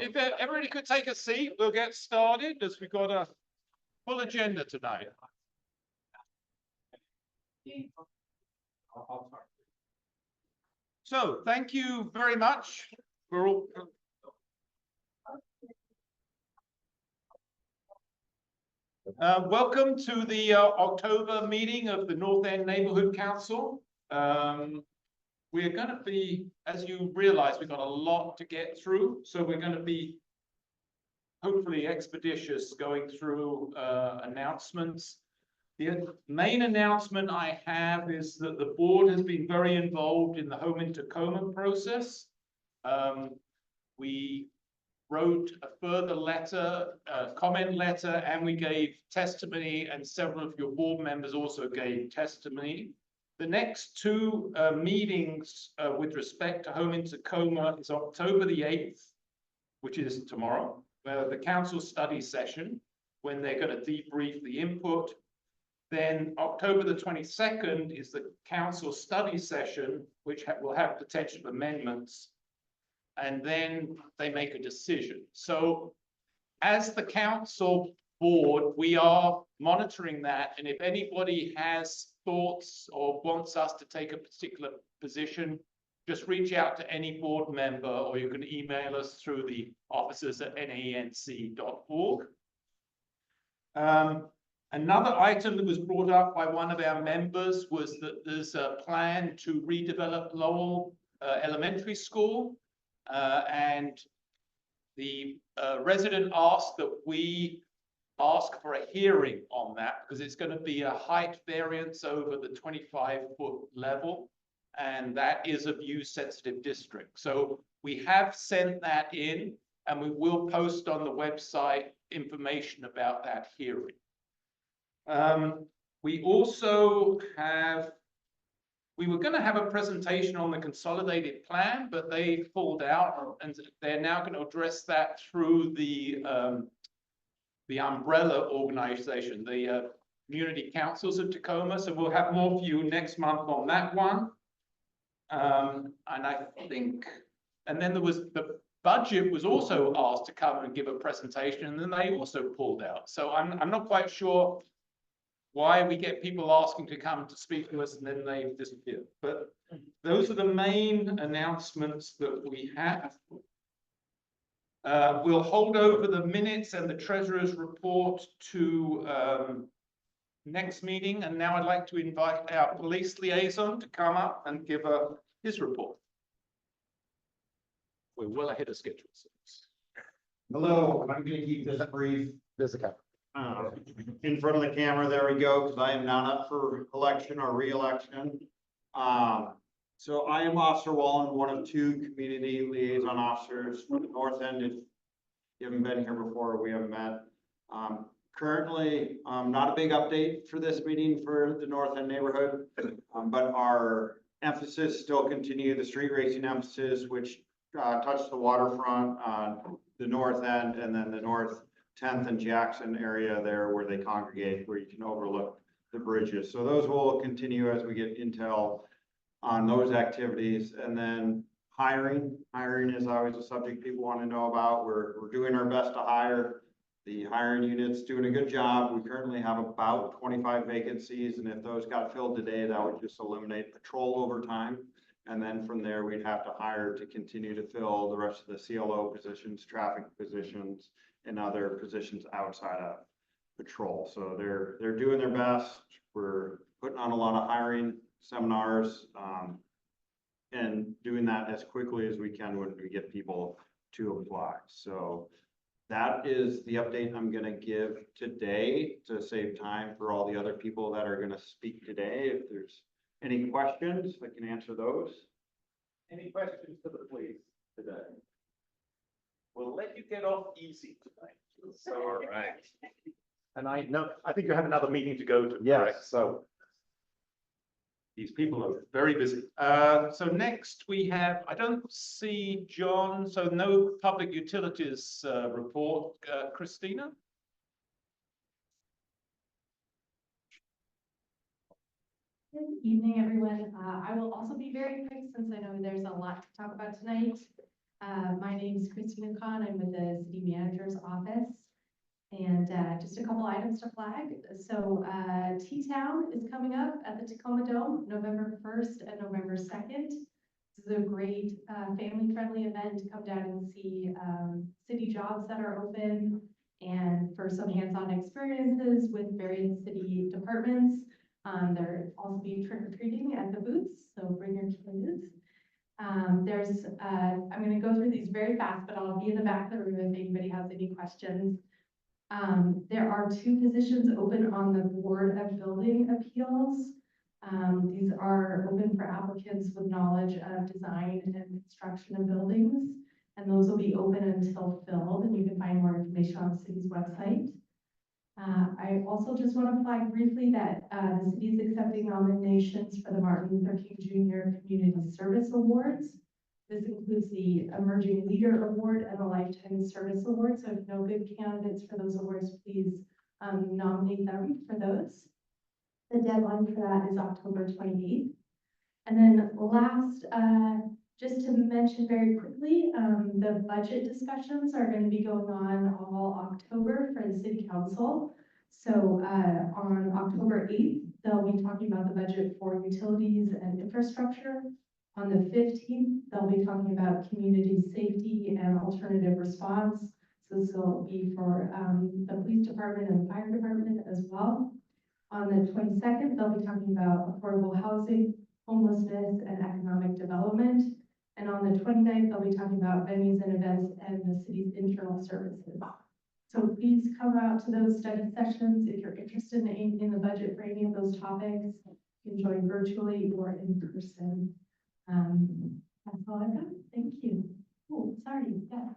If everybody could take a seat, we'll get started as we've got a full agenda tonight. So thank you very much for all. Welcome to the October meeting of the North End Neighborhood Council. We're going to be, as you realize, we've got a lot to get through. So we're going to be hopefully expeditious going through announcements. The main announcement I have is that the board has been very involved in the home in Tacoma process. We wrote a further letter, comment letter, and we gave testimony, and several of your board members also gave testimony. The next two meetings with respect to home in Tacoma is October the 8th, which is tomorrow, the council study session, when they're going to debrief the input. Then October the 22nd is the council study session, which will have potential amendments. And then they make a decision. So as the council board, we are monitoring that. And if anybody has thoughts or wants us to take a particular position, just reach out to any board member, or you can email us through the offices at nenc.org. Another item that was brought up by one of our members was that there's a plan to redevelop Lowell Elementary School. And the resident asked that we ask for a hearing on that because it's going to be a height variance over the 25-foot level, and that is a view-sensitive district. So we have sent that in, and we will post on the website information about that hearing. We also have. We were going to have a presentation on the consolidated plan, but they pulled out, and they're now going to address that through the umbrella organization, the community councils of Tacoma. So we'll have more for you next month on that one. And I think, and then there was the budget was also asked to come and give a presentation, and then they also pulled out. So I'm not quite sure why we get people asking to come to speak to us and then they disappear. But those are the main announcements that we have. We'll hold over the minutes and the treasurer's report to next meeting. And now I'd like to invite our police liaison to come up and give his report. We're well ahead of schedule. Hello, I'm going to keep this brief. There's a camera. In front of the camera, there we go, because I am not up for election or re-election. So I am Officer Wallen, one of two community liaison officers for the North End. If you haven't been here before, we haven't met. Currently, not a big update for this meeting for the North End neighborhood, but our emphasis still continue the street racing emphasis, which touch the waterfront, the North End, and then the North 10th and Jackson area there where they congregate, where you can overlook the bridges. So those will continue as we get intel on those activities. And then hiring is always a subject people want to know about. We're doing our best to hire. The hiring unit's doing a good job. We currently have about 25 vacancies, and if those got filled today, that would just eliminate patrol overtime. And then from there, we'd have to hire to continue to fill the rest of the CLO positions, traffic positions, and other positions outside of patrol. So they're doing their best. We're putting on a lot of hiring seminars and doing that as quickly as we can when we get people to apply. So that is the update I'm going to give today to save time for all the other people that are going to speak today. If there's any questions, I can answer those. Any questions for the police today? We'll let you get off easy tonight. So, all right. And I think you have another meeting to go to. Yes. Correct? So these people are very busy. So next we have, I don't see John, so no public utilities report. Christina? Good evening, everyone. I will also be very quick since I know there's a lot to talk about tonight. My name is Christina Khan. I'm with the city manager's office. And just a couple items to flag. So T-Town is coming up at the Tacoma Dome, November 1st and November 2nd. This is a great family-friendly event to come down and see city jobs that are open and for some hands-on experiences with various city departments. There will also be trick-or-treating at the booths, so bring your kids. I'm going to go through these very fast, but I'll be in the back of the room if anybody has any questions. There are 2 positions open on the Board of Building Appeals. These are open for applicants with knowledge of design and construction of buildings, and those will be open until filled, and you can find more information on the city's website. I also just want to flag briefly that the city is accepting nominations for the Martin Luther King Jr. Community Service Awards. This includes the Emerging Leader Award and the Lifetime Service Award. So if you know good candidates for those awards, please nominate them for those. The deadline for that is October 28th. And then last, just to mention very quickly, the budget discussions are going to be going on all October for the City Council. So on October 8th, they'll be talking about the budget for utilities and infrastructure. On the 15th, they'll be talking about community safety and alternative response. So this will be for the police department and fire department as well. On the 22nd, they'll be talking about affordable housing, homelessness, and economic development. And on the 29th, they'll be talking about venues and events and the city's internal services. So please come out to those study sessions if you're interested in the budget for any of those topics. You can join virtually or in person. That's all I've got. Thank you. Oh, sorry. Yeah.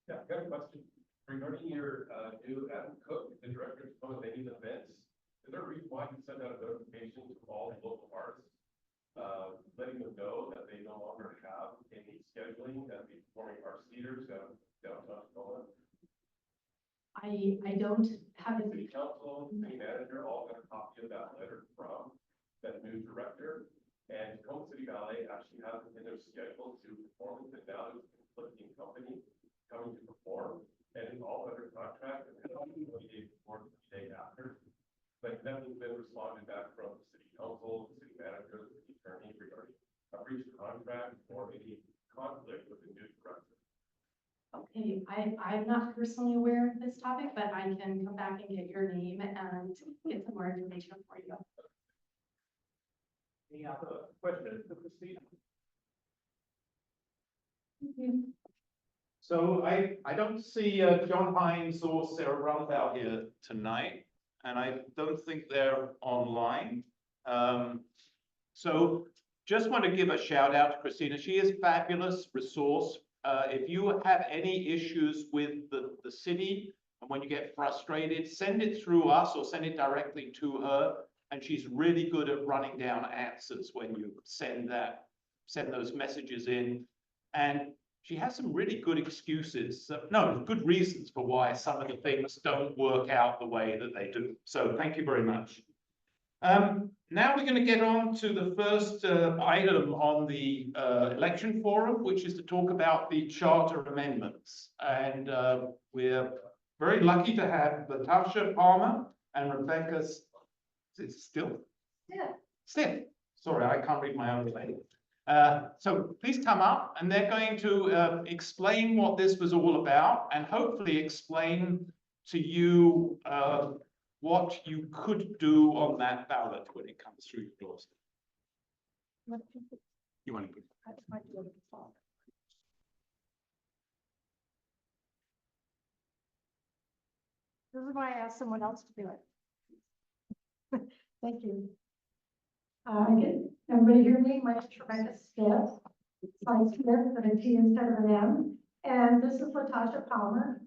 Yeah, I got a question regarding your new Adam Cook, the director of any events. Is there a reason why you send out a notification to all the local artists, letting them know that they no longer have any scheduling at the performing arts theaters downtown Tacoma? I don't have a City council, city manager, all got a copy of that letter from that new director. And Tacoma City Ballet actually has it in their schedule to perform, and now there's a conflicting company coming to perform, and it's all under contract, and it's only 20 days before, the day after. But nothing's been responded back from the city council, the city manager, the attorney regarding a breach of contract or any conflict with the new director. Okay, I'm not personally aware of this topic, but I can come back and get your name and get some more information for you. Any other questions for Christina? So I don't see John Hines or Sarah Rumpel here tonight, and I don't think they're online. So just want to give a shout out to Christina. She is fabulous resource. If you have any issues with the city, and when you get frustrated, send it through us or send it directly to her. And she's really good at running down answers when you send those messages in. And she has some really good excuses, good reasons for why some of the things don't work out the way that they do. So thank you very much. Now we're going to get on to the first item on the election forum, which is to talk about the charter amendments. And we're very lucky to have Latasha Palmer and Rebecca Still. Sorry, I can't read my own name. So please come up, and they're going to explain what this was all about, and hopefully explain to you what you could do on that ballot when it comes through your doors. You want to? This is why I asked someone else to do it. Thank you. Again, everybody hear me? My name is Rebecca Smith. Smith with a T instead of an M. And this is Latasha Palmer.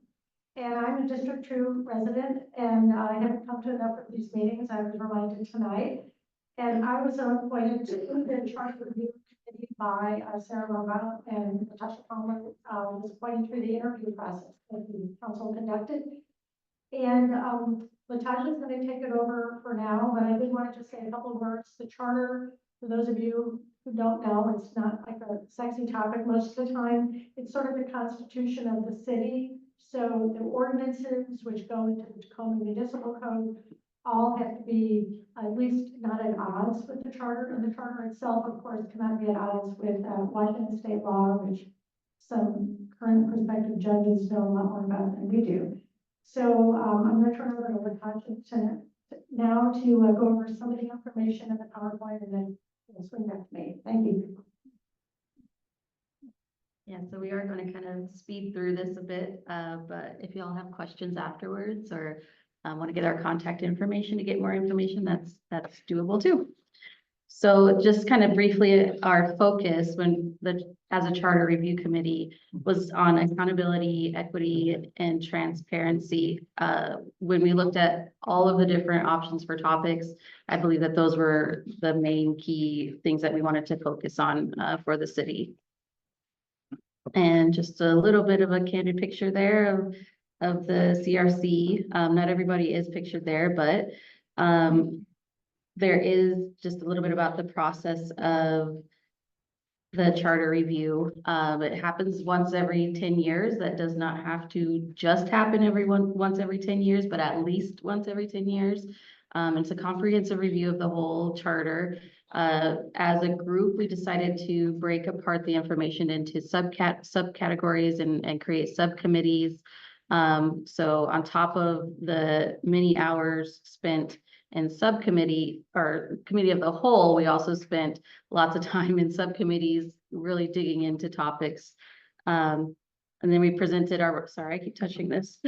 And I'm a District 2 resident, and I haven't come to enough of these meetings. I was reminded tonight. And I was appointed to the Charter Review Committee by Sarah Romano, and Latasha Palmer was appointed through the interview process that the council conducted. And Latasha is going to take it over for now, but I did want to just say a couple of words. The charter, for those of you who don't know, it's not like a sexy topic most of the time. It's sort of the constitution of the city. So the ordinances which go into the Tacoma Municipal Code all have to be at least not at odds with the charter, and the charter itself, of course, cannot be at odds with Washington state law, which some current prospective judges know a lot more about than we do. So I'm going to turn it over to Latasha now to go over some of the information in the PowerPoint, and then we'll swing back to me. Thank you. Yeah, so we are going to kind of speed through this a bit, but if y'all have questions afterwards or want to get our contact information to get more information, that's doable too. So just kind of briefly, our focus as a charter review committee was on accountability, equity, and transparency. When we looked at all of the different options for topics, I believe that those were the main key things that we wanted to focus on for the city. And just a little bit of a candid picture there of the CRC. Not everybody is pictured there, but there is just a little bit about the process of the charter review. It happens once every 10 years. That does not have to just happen once every 10 years, but at least once every 10 years. It's a comprehensive review of the whole charter. As a group, we decided to break apart the information into subcategories and create subcommittees. So on top of the many hours spent in subcommittee or committee of the whole, we also spent lots of time in subcommittees, really digging into topics. And then we presented sorry, I keep touching this.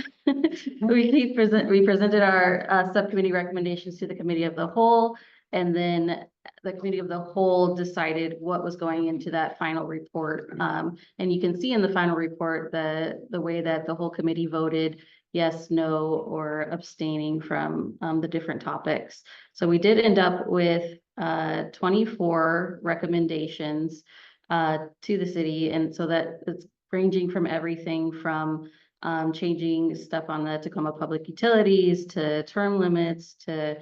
We presented our subcommittee recommendations to the committee of the whole. And then the committee of the whole decided what was going into that final report. And you can see in the final report the way that the whole committee voted yes, no, or abstaining from the different topics. So we did end up with 24 recommendations to the city. And so that it's ranging from everything from changing stuff on the Tacoma Public Utilities to term limits to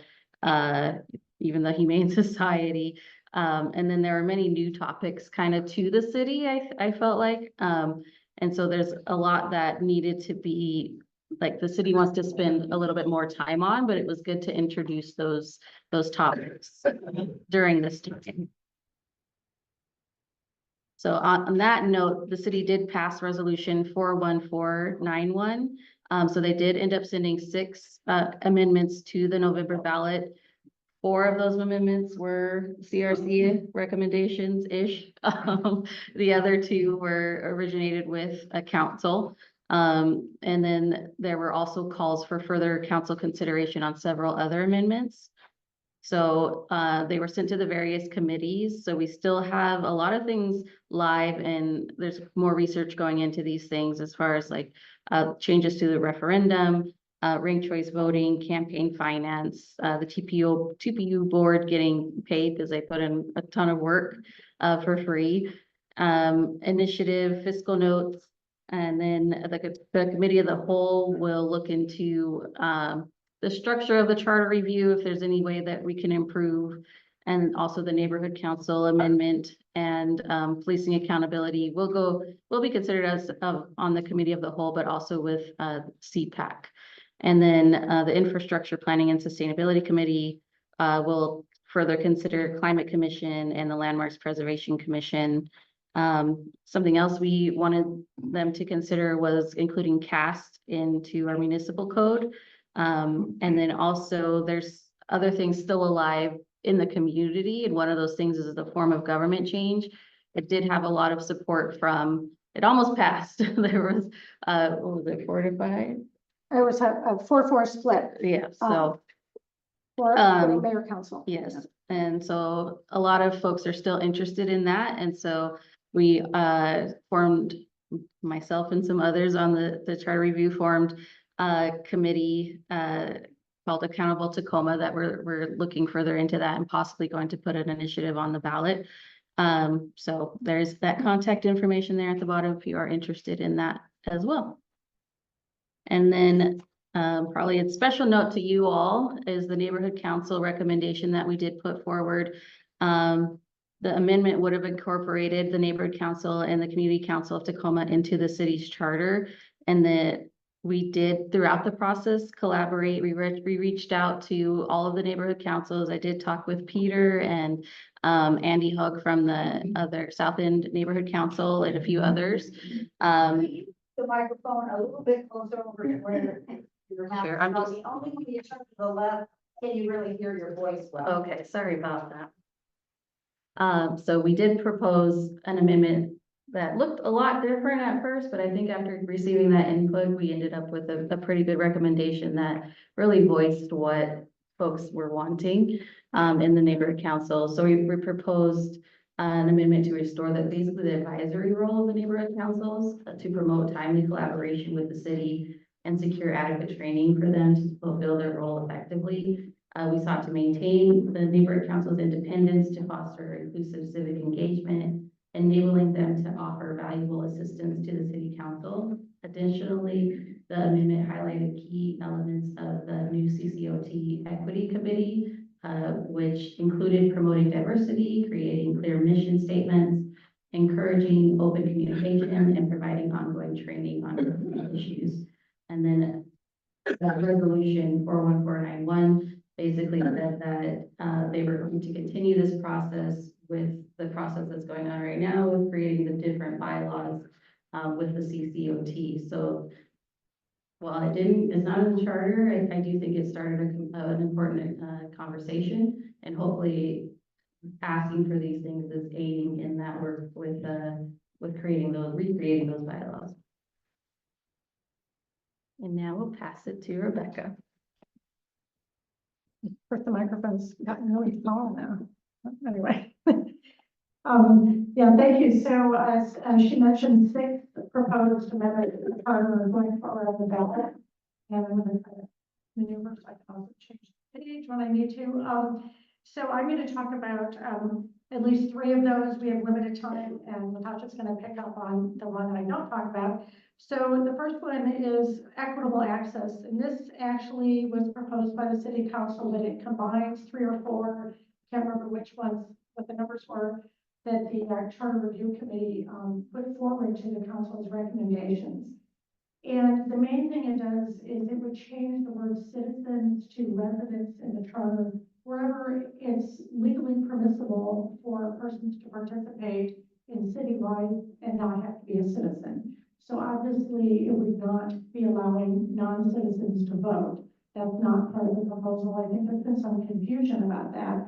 even the Humane Society. And then there are many new topics kind of to the city, I felt like. And so there's a lot that needed to be, like the city wants to spend a little bit more time on, but it was good to introduce those topics during this time. So on that note, the city did pass resolution 41491. So they did end up sending 6 amendments to the November ballot. 4 of those amendments were CRC recommendations-ish. The other 2 were originated with a council. And then there were also calls for further council consideration on several other amendments. So they were sent to the various committees. So we still have a lot of things live, and there's more research going into these things as far as like changes to the referendum, ranked choice voting, campaign finance, the TPU board getting paid because they put in a ton of work for free, initiative, fiscal notes, and then the committee of the whole will look into the structure of the charter review, if there's any way that we can improve, and also the neighborhood council amendment and policing accountability will be considered as on the committee of the whole, but also with CPAC. And then the infrastructure planning and sustainability committee will further consider climate commission and the landmarks preservation commission. Something else we wanted them to consider was including CAST into our municipal code. And then also there's other things still alive in the community. And one of those things is the form of government change. It did have a lot of support from, it almost passed. There was, what was it, 4 to 5? It was a 4-4 split. Yeah, so. For the mayor council. Yes, and so a lot of folks are still interested in that. And so we formed, myself and some others on the charter review formed a committee called Accountable Tacoma that we're looking further into that and possibly going to put an initiative on the ballot. So there's that contact information there at the bottom if you are interested in that as well. And then probably a special note to you all is the neighborhood council recommendation that we did put forward. the amendment would have incorporated the neighborhood council and the community council of Tacoma into the city's charter. And that we did throughout the process collaborate. We reached out to all of the neighborhood councils. I did talk with Peter and Andy Hug from the other South End Neighborhood Council and a few others. The microphone a little bit closer over to where you're Sure, I'm just- the only when you turn to the left, can you really hear your voice well? Okay, sorry about that. So we did propose an amendment that looked a lot different at first, but I think after receiving that input, we ended up with a pretty good recommendation that really voiced what folks were wanting in the neighborhood council. So we proposed an amendment to restore basically the advisory role of the neighborhood councils to promote timely collaboration with the city and secure adequate training for them to fulfill their role effectively. We sought to maintain the neighborhood council's independence to foster inclusive civic engagement, enabling them to offer valuable assistance to the city council. Additionally, the amendment highlighted key elements of the new CCOT Equity Committee, which included promoting diversity, creating clear mission statements, encouraging open communication, and providing ongoing training on issues. And then that resolution 41491 basically said that they were going to continue this process with the process that's going on right now with creating the different bylaws with the CCOT. So while it's not in the charter, I do think it started an important conversation, and hopefully asking for these things is aiding in that work with recreating those bylaws. And now we'll pass it to Rebecca. First, the microphone's gotten really small now. Anyway. Yeah, thank you. So as she mentioned, 6 proposed amendments to the charter are going forward on the ballot. And I'm going to kind of maneuver so I can also change the page when I need to. So I'm going to talk about at least 3 of those. We have limited time, and Natasha's going to pick up on the one that I don't talk about. So the first one is equitable access, and this actually was proposed by the city council, but it combines 3 or 4, can't remember which ones, what the numbers were, that the Charter Review Committee put forward to the council's recommendations. And the main thing it does is it would change the word citizens to residents in the charter wherever it's legally permissible for persons to participate in city life and not have to be a citizen. So obviously it would not be allowing non-citizens to vote. That's not part of the proposal. I think there's been some confusion about that.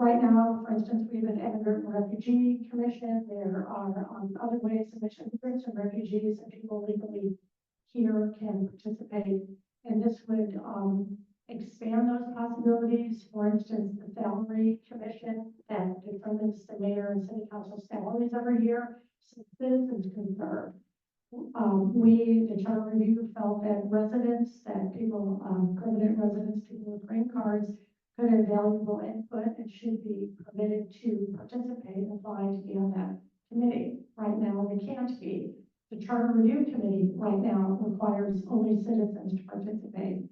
Right now, for instance, we have an immigrant and refugee commission. There are other ways in which immigrants and refugees and people legally here can participate. And this would expand those possibilities. For instance, the salary commission that determines the mayor and city council salaries every year, so citizens can serve. We, the Charter Review, felt that residents, that people, permanent residents, people with green cards, could have valuable input and should be permitted to participate and apply to be on that committee. Right now, they can't be. The Charter Review Committee right now requires only citizens to participate.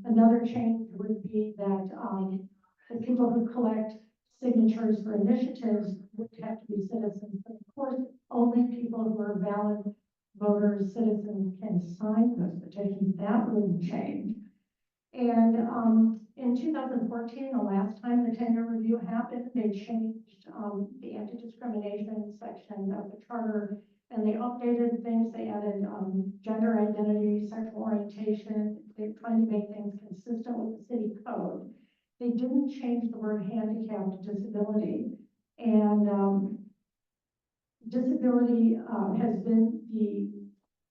Another change would be that the people who collect signatures for initiatives would have to be citizens. But of course, only people who are valid voters, citizens, can sign those petitions. That wouldn't change. And in 2014, the last time the tenure review happened, they changed the anti-discrimination section of the charter, and they updated things. They added gender identity, sexual orientation. They're trying to make things consistent with the city code. They didn't change the word handicap to disability. And disability has been the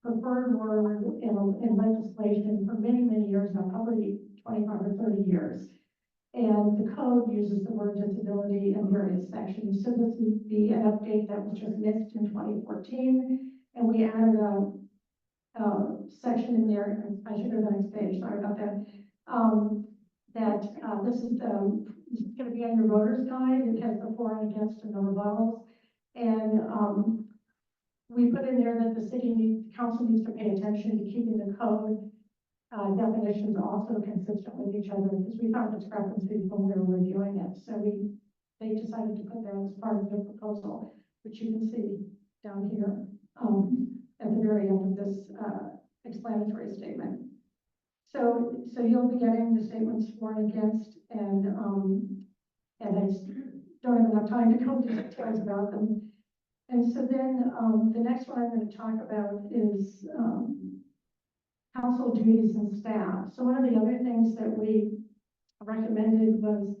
preferred word in legislation for many, many years now, probably 25 or 30 years. And the code uses the word disability in various sections. So this would be an update that was just missed in 2014. And we added a section in there, I should go to the next page, sorry about that, this is going to be on your voter's guide. It has the for and against and the rebuttals. And we put in there that the council needs to pay attention to keeping the code definitions also consistent with each other, because we found discrepancies when we were reviewing it. So we they decided to put that as part of their proposal, which you can see down here, at the very end of this, explanatory statement. So you'll be getting the statements for and against, and I just don't have enough time to go into details about them. And so then, the next one I'm going to talk about is, council duties and staff. So one of the other things that we recommended was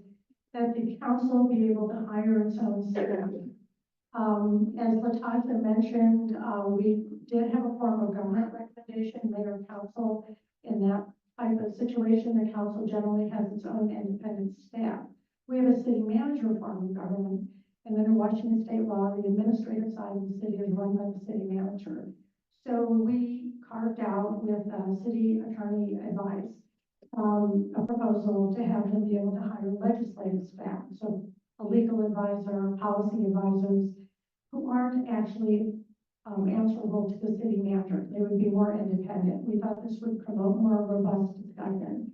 that the council be able to hire its own staff. As Latasha mentioned, we did have a form of government recommendation, mayor and council. In that type of situation, the council generally has its own independent staff. We have a city manager form of government, and then in Washington state law, the administrative side of the city is run by the city manager. So we carved out with city attorney advice, a proposal to have them be able to hire legislative staff. So a legal advisor, policy advisors who aren't actually answerable to the city manager. They would be more independent. We thought this would promote more robust discussion.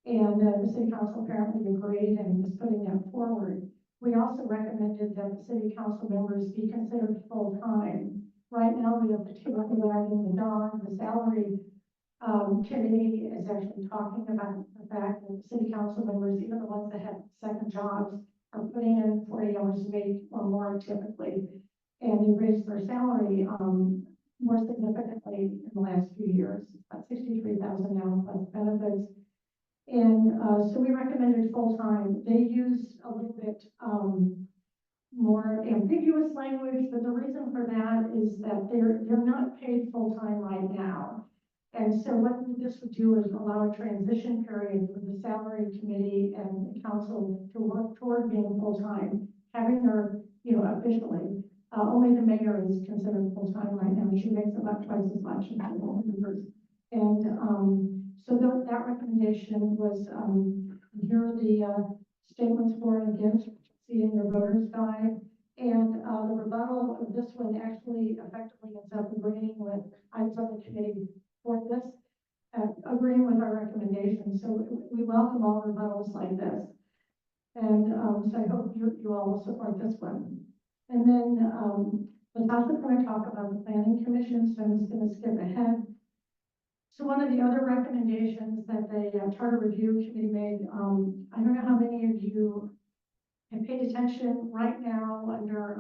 And the city council apparently agreed and is putting that forward. We also recommended that the city council members be considered full-time. Right now, we have the tail wagging the dog. The salary committee is actually talking about the fact that the city council members, even the ones that have second jobs, are putting in 40 hours a week or more typically. And they raised their salary more significantly in the last few years, about $63,000 now plus benefits. And so we recommended full-time. They use a little bit more ambiguous language, but the reason for that is that they're not paid full-time right now. And so what this would do is allow a transition period for the salary committee and the council to work toward being full-time, having their, officially. Only the mayor is considered full-time right now. She makes about twice as much as the board members. And so that recommendation was, here are the statements for and against, which you'll see in your voter's guide. And the rebuttal of this one actually effectively ends up agreeing with, I was on the committee for this, agreeing with our recommendation. So we welcome all rebuttals like this. And so I hope you all will support this one. And then Latasha's going to talk about the planning commission, so I'm just going to skip ahead. So one of the other recommendations that the charter review committee made, I don't know how many of you have paid attention right now under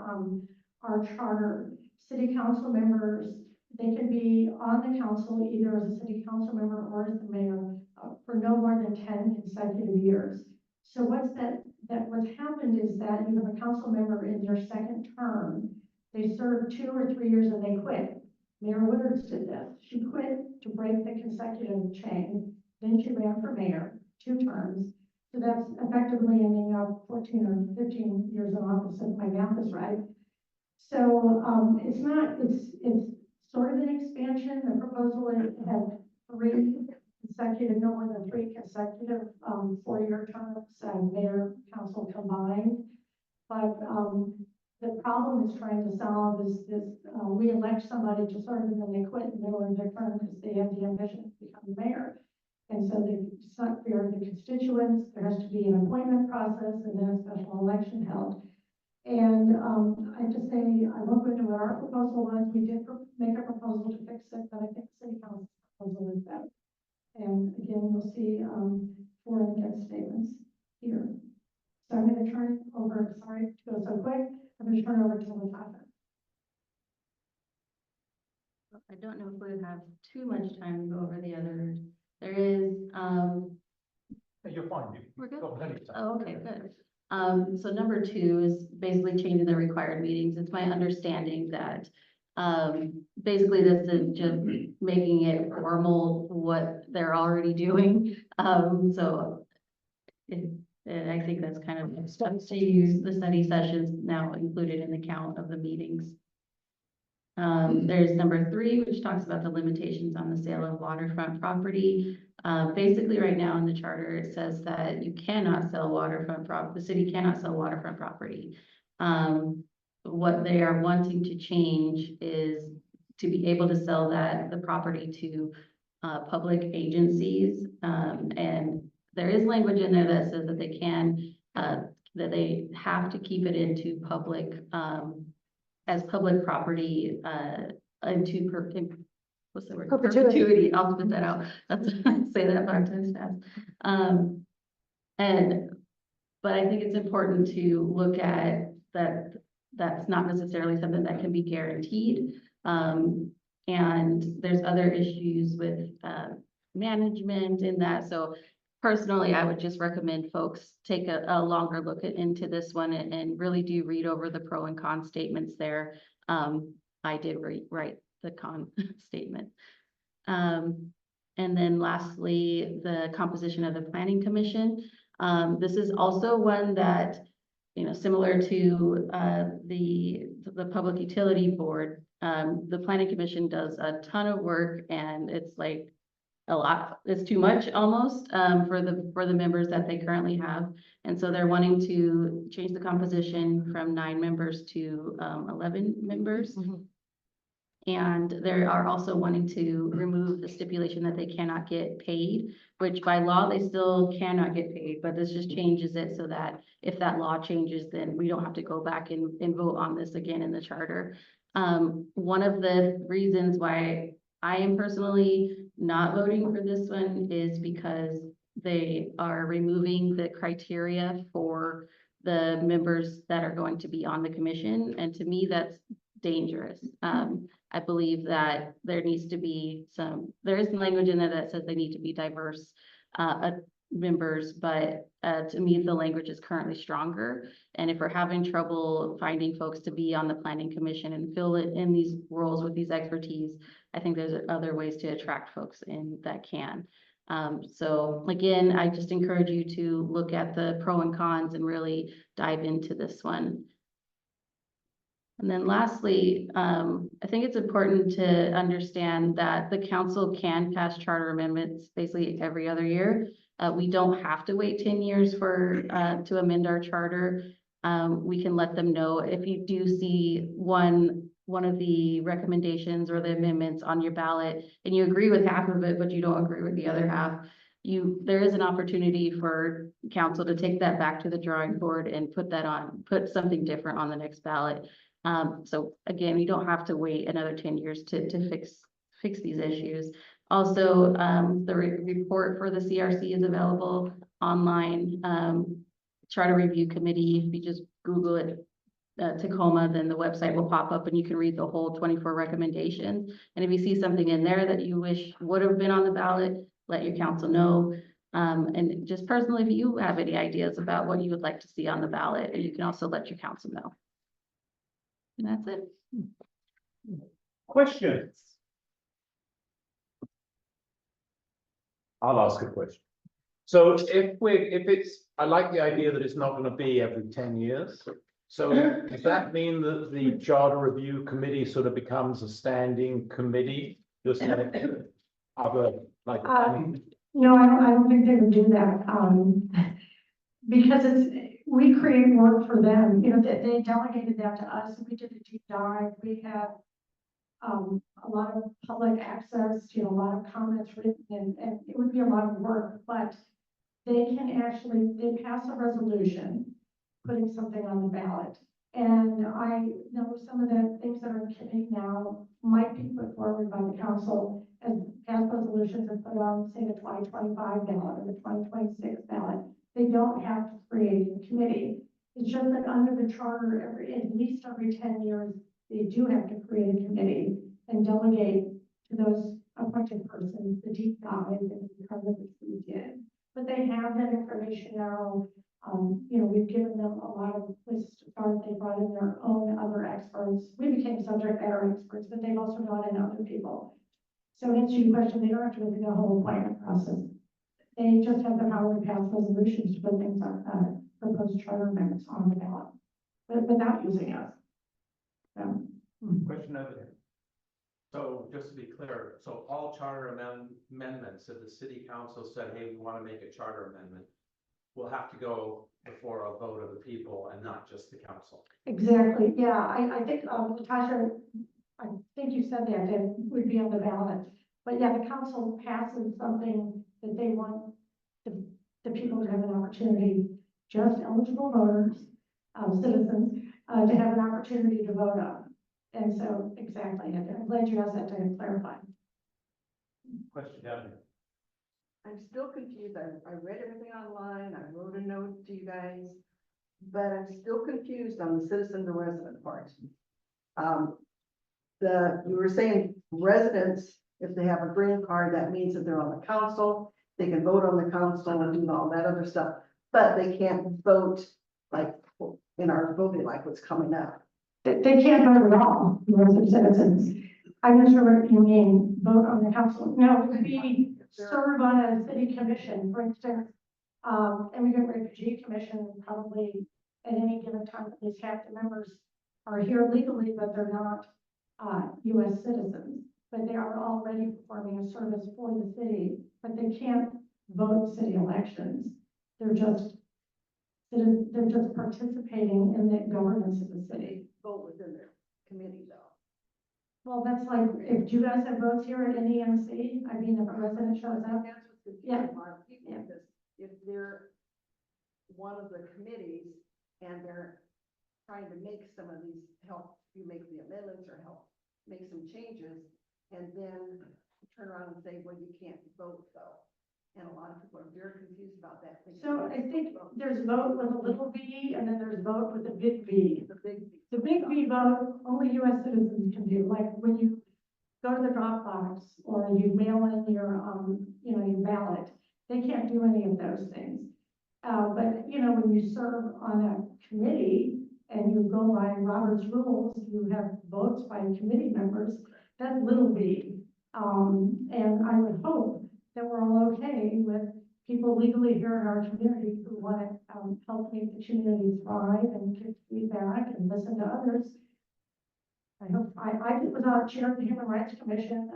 our charter. City council members, they can be on the council either as a city council member or as the mayor for no more than 10 consecutive years. So what's happened is that you have a council member in their second term, they serve 2 or 3 years and they quit. Mayor Woodards did this. She quit to break the consecutive chain. Then she ran for mayor, 2 terms. So that's effectively ending up 14 or 15 years in office, if my math is right. So it's sort of an expansion. The proposal is to have 3 consecutive, no more than 3 consecutive 4-year terms, mayor, council combined. But the problem is trying to solve is this, we elect somebody to serve and then they quit in the middle of their term because they have the ambition to become mayor. And so it's not fair to the constituents. There has to be an appointment process and then a special election held. And I have to say, I won't go into what our proposal was. We did make a proposal to fix it, but I think the city council's proposal is better. And again, you'll see for and against statements here. So I'm going to turn over, sorry to go so quick, I'm going to turn over to Latasha. I don't know if we have too much time to go over the others. There is, You're fine. We're good? Go ahead. oh, okay, good. So number 2 is basically changing the required meetings. It's my understanding that basically this is just making it formal what they're already doing. So I think that's kind of stuff to use the study sessions now included in the count of the meetings. There's number 3, which talks about the limitations on the sale of waterfront property. Basically right now in the charter, it says that you cannot sell waterfront property, the city cannot sell waterfront property. What they are wanting to change is to be able to sell the property to public agencies. And there is language in there that says that they can that they have to keep it into public, as public property, what's the word? Perpetuity. I'll spit that out. That's, say that 5 times fast. But I think it's important to look at that, that's not necessarily something that can be guaranteed. And there's other issues with, management in that. So personally, I would just recommend folks take a longer look into this one and really do read over the pro and con statements there. I did write the con statement. And then lastly, the composition of the planning commission. This is also one that, you know, similar to the public utility board, the planning commission does a ton of work, and it's like a lot, it's too much almost, for the members that they currently have. And so they're wanting to change the composition from 9 members to 11 members. And they are also wanting to remove the stipulation that they cannot get paid, which by law, they still cannot get paid, but this just changes it so that if that law changes, then we don't have to go back and vote on this again in the charter. One of the reasons why I am personally not voting for this one is because they are removing the criteria for the members that are going to be on the commission. And to me, that's dangerous. I believe that there needs to be there is some language in there that says they need to be diverse members, but to me, the language is currently stronger. And if we're having trouble finding folks to be on the planning commission and fill it in these roles with these expertise, I think there's other ways to attract folks in that can. So again, I just encourage you to look at the pro and cons and really dive into this one. And then lastly, I think it's important to understand that the council can pass charter amendments basically every other year. We don't have to wait 10 years for to amend our charter. We can let them know if you do see one of the recommendations or the amendments on your ballot and you agree with half of it, but you don't agree with the other half. There is an opportunity for council to take that back to the drawing board and put something different on the next ballot. So again, we don't have to wait another 10 years to fix these issues. Also, the report for the CRC is available online. Charter Review Committee, if you just Google it, Tacoma, then the website will pop up and you can read the whole 24 recommendations. And if you see something in there that you wish would have been on the ballot, let your council know. And just personally, if you have any ideas about what you would like to see on the ballot, you can also let your council know. And that's it. Questions? I'll ask a question. So I like the idea that it's not going to be every 10 years. So does that mean that the Charter Review Committee sort of becomes a standing committee? Just like other, like. No, I don't think they would do that, because we create work for them, you know, they delegated that to us, we did a deep dive, we have a lot of public access, you know, a lot of comments written, and it would be a lot of work, but they pass a resolution putting something on the ballot. And I know some of the things that are in committee now might be put forward by the council as pass resolutions and put on, say, the 2025 ballot or the 2026 ballot. They don't have to create a committee. It's just that under the charter, at least every 10 years, they do have to create a committee and delegate to those appointed persons the deep dive and because of which we did. But they have that information now. You know, we've given them a lot of places to start. They brought in their own other experts. We became subject matter experts, but they've also brought in other people. So to answer your question, they don't have to go through the whole appointment process. They just have the power to pass resolutions to put things on proposed charter amendments on the ballot, but without using us. So, Question over there. So just to be clear, so all charter amendments, if the city council said, hey, we want to make a charter amendment, will have to go before a vote of the people and not just the council. exactly. Yeah, I think, Latasha, I think you said that would be on the ballot. But yeah, the council passes something that they want the people to have an opportunity just eligible voters, citizens, to have an opportunity to vote on. And so, exactly, I'm glad you asked that to clarify. Question down here. I'm still confused. I read everything online. I wrote a note to you guys, but I'm still confused on the citizen to resident part. You were saying residents, if they have a green card, that means that they're on the council. They can vote on the council and do all that other stuff, but they can't vote like in our voting, like what's coming up. They can't vote at all, those citizens. I'm not sure what you mean, vote on the council. No, it would be serve on a city commission, for instance, immigrant refugee commission, probably at any given time, at least half the members are here legally, but they're not US citizens, but they are already performing a service for the city, but they can't vote city elections. They're just participating in the governance of the city. Vote within their committee though. Well, that's like, if you guys have votes here at NENC, I mean, if a resident shows up, That's what's confusing Yeah. a lot of people, Yeah. because if they're one of the committees and they're trying to make some of these, help you make the amendments or help make some changes, and then turn around and say, well, you can't vote though. And a lot of people are very confused about that. so I think there's vote with a little v, and then there's vote with a big V. The big. The big V vote, only US citizens can do, like when you go to the drop box or you mail in your, your ballot, they can't do any of those things. But, when you serve on a committee and you go by Robert's rules, you have votes by committee members, that's little v. And I would hope that we're all okay with people legally here in our community who want to help make the community thrive and give feedback and listen to others. I hope, I was on chair of the Human Rights Commission.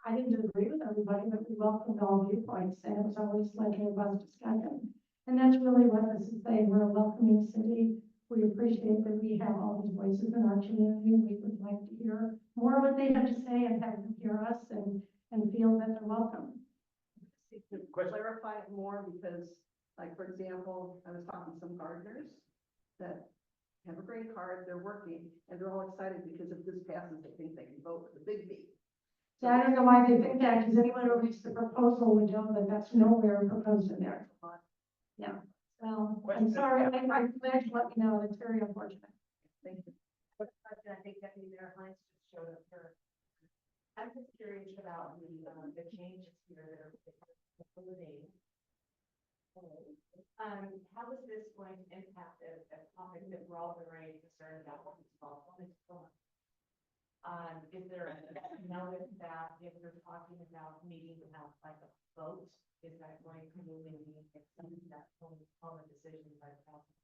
I didn't agree with everybody, but we welcomed all viewpoints, and it was always like a robust discussion. And that's really what this is saying. We're a welcoming city. We appreciate that we have all these voices in our community. We would like to hear more of what they have to say and have them hear us and feel that they're welcome. To clarify it more, because like, for example, I was talking to some gardeners that have a green card, they're working, and they're all excited because if this passes, they think they can vote with the big V. So I don't know why they think that, because anyone who reads the proposal would know that that's nowhere proposed in there. Yeah, well, I'm sorry, I'm glad you let me know, it's very unfortunate. Thank you. I think Deputy Mayor Hines just showed up here. I'm just curious about the changes here that are proposing. How is this going to impact a topic that we're all very concerned about, what is called home employment? Is there a notice that if we're talking about meeting without like a vote, is that going to really mean accepting that home employment decision by the council?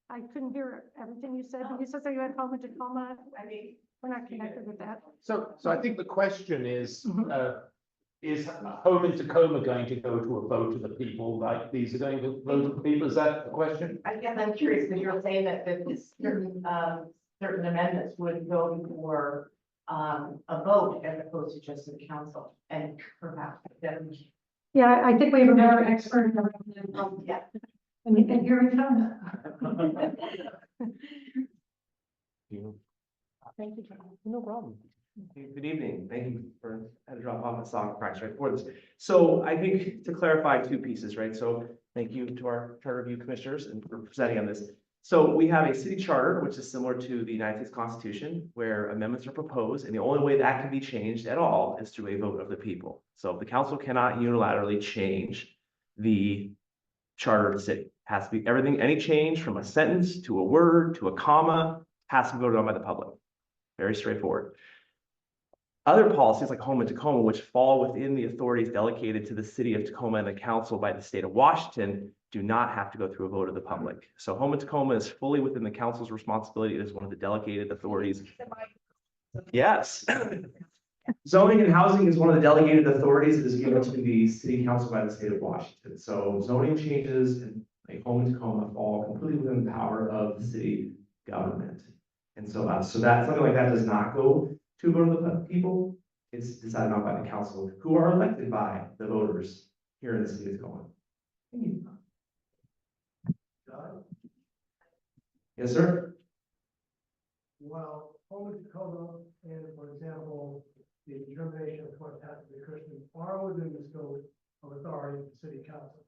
I couldn't hear everything you said. You said that you had home in Tacoma. I mean, We're not connected with that. So I think the question is home in Tacoma going to go to a vote of the people, like these are going to vote of the people? Is that the question? I guess I'm curious, because you're saying that this certain amendments would go for a vote as opposed to just the council, and perhaps then. Yeah, I think we have another expert in the room. Yeah. And here we come. Thank you, John. No problem. Good evening. Thank you for having to drop off the song practice right for this. So I think to clarify two pieces, right? So thank you to our charter review commissioners and for presenting on this. So we have a city charter, which is similar to the United States Constitution, where amendments are proposed, and the only way that can be changed at all is through a vote of the people. So the council cannot unilaterally change the charter of the city. It has to be everything, any change from a sentence to a word to a comma has to be voted on by the public. Very straightforward. Other policies like home in Tacoma, which fall within the authorities delegated to the city of Tacoma and the council by the state of Washington, do not have to go through a vote of the public. So home in Tacoma is fully within the council's responsibility. It is one of the delegated authorities. Yes. Zoning and housing is one of the delegated authorities that is given to the city council by the state of Washington. So zoning changes and like home in Tacoma fall completely within the power of the city government. And so that something like that does not go to vote of the people. It's decided on by the council, who are elected by the voters here in the city of Tacoma. Yes, sir. Well, home in Tacoma, and for example, the determination of what has to be Christian are within the scope of authority of the city council.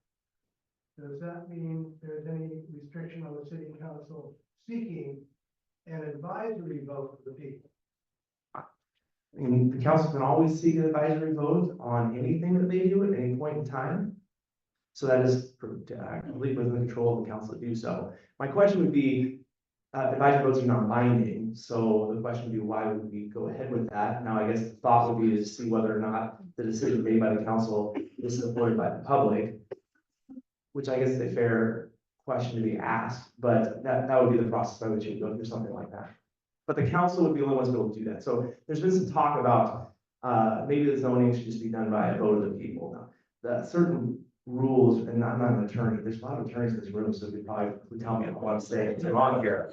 Does that mean there's any restriction on the city council seeking an advisory vote of the people? And the council can always seek an advisory vote on anything that they do at any point in time. So that is completely within the control of the council to do so. My question would be, advisory votes are not binding, so the question would be, why would we go ahead with that? Now, I guess the thought would be to see whether or not the decision made by the council is supported by the public, which I guess is a fair question to be asked, but that would be the process by which you would go through something like that. But the council would be the only ones able to do that. So there's been some talk about, maybe the zoning should just be done by a vote of the people. Now, the certain rules, and I'm not an attorney, there's a lot of attorneys in this room, so they probably would tell me I don't want to say it's wrong here.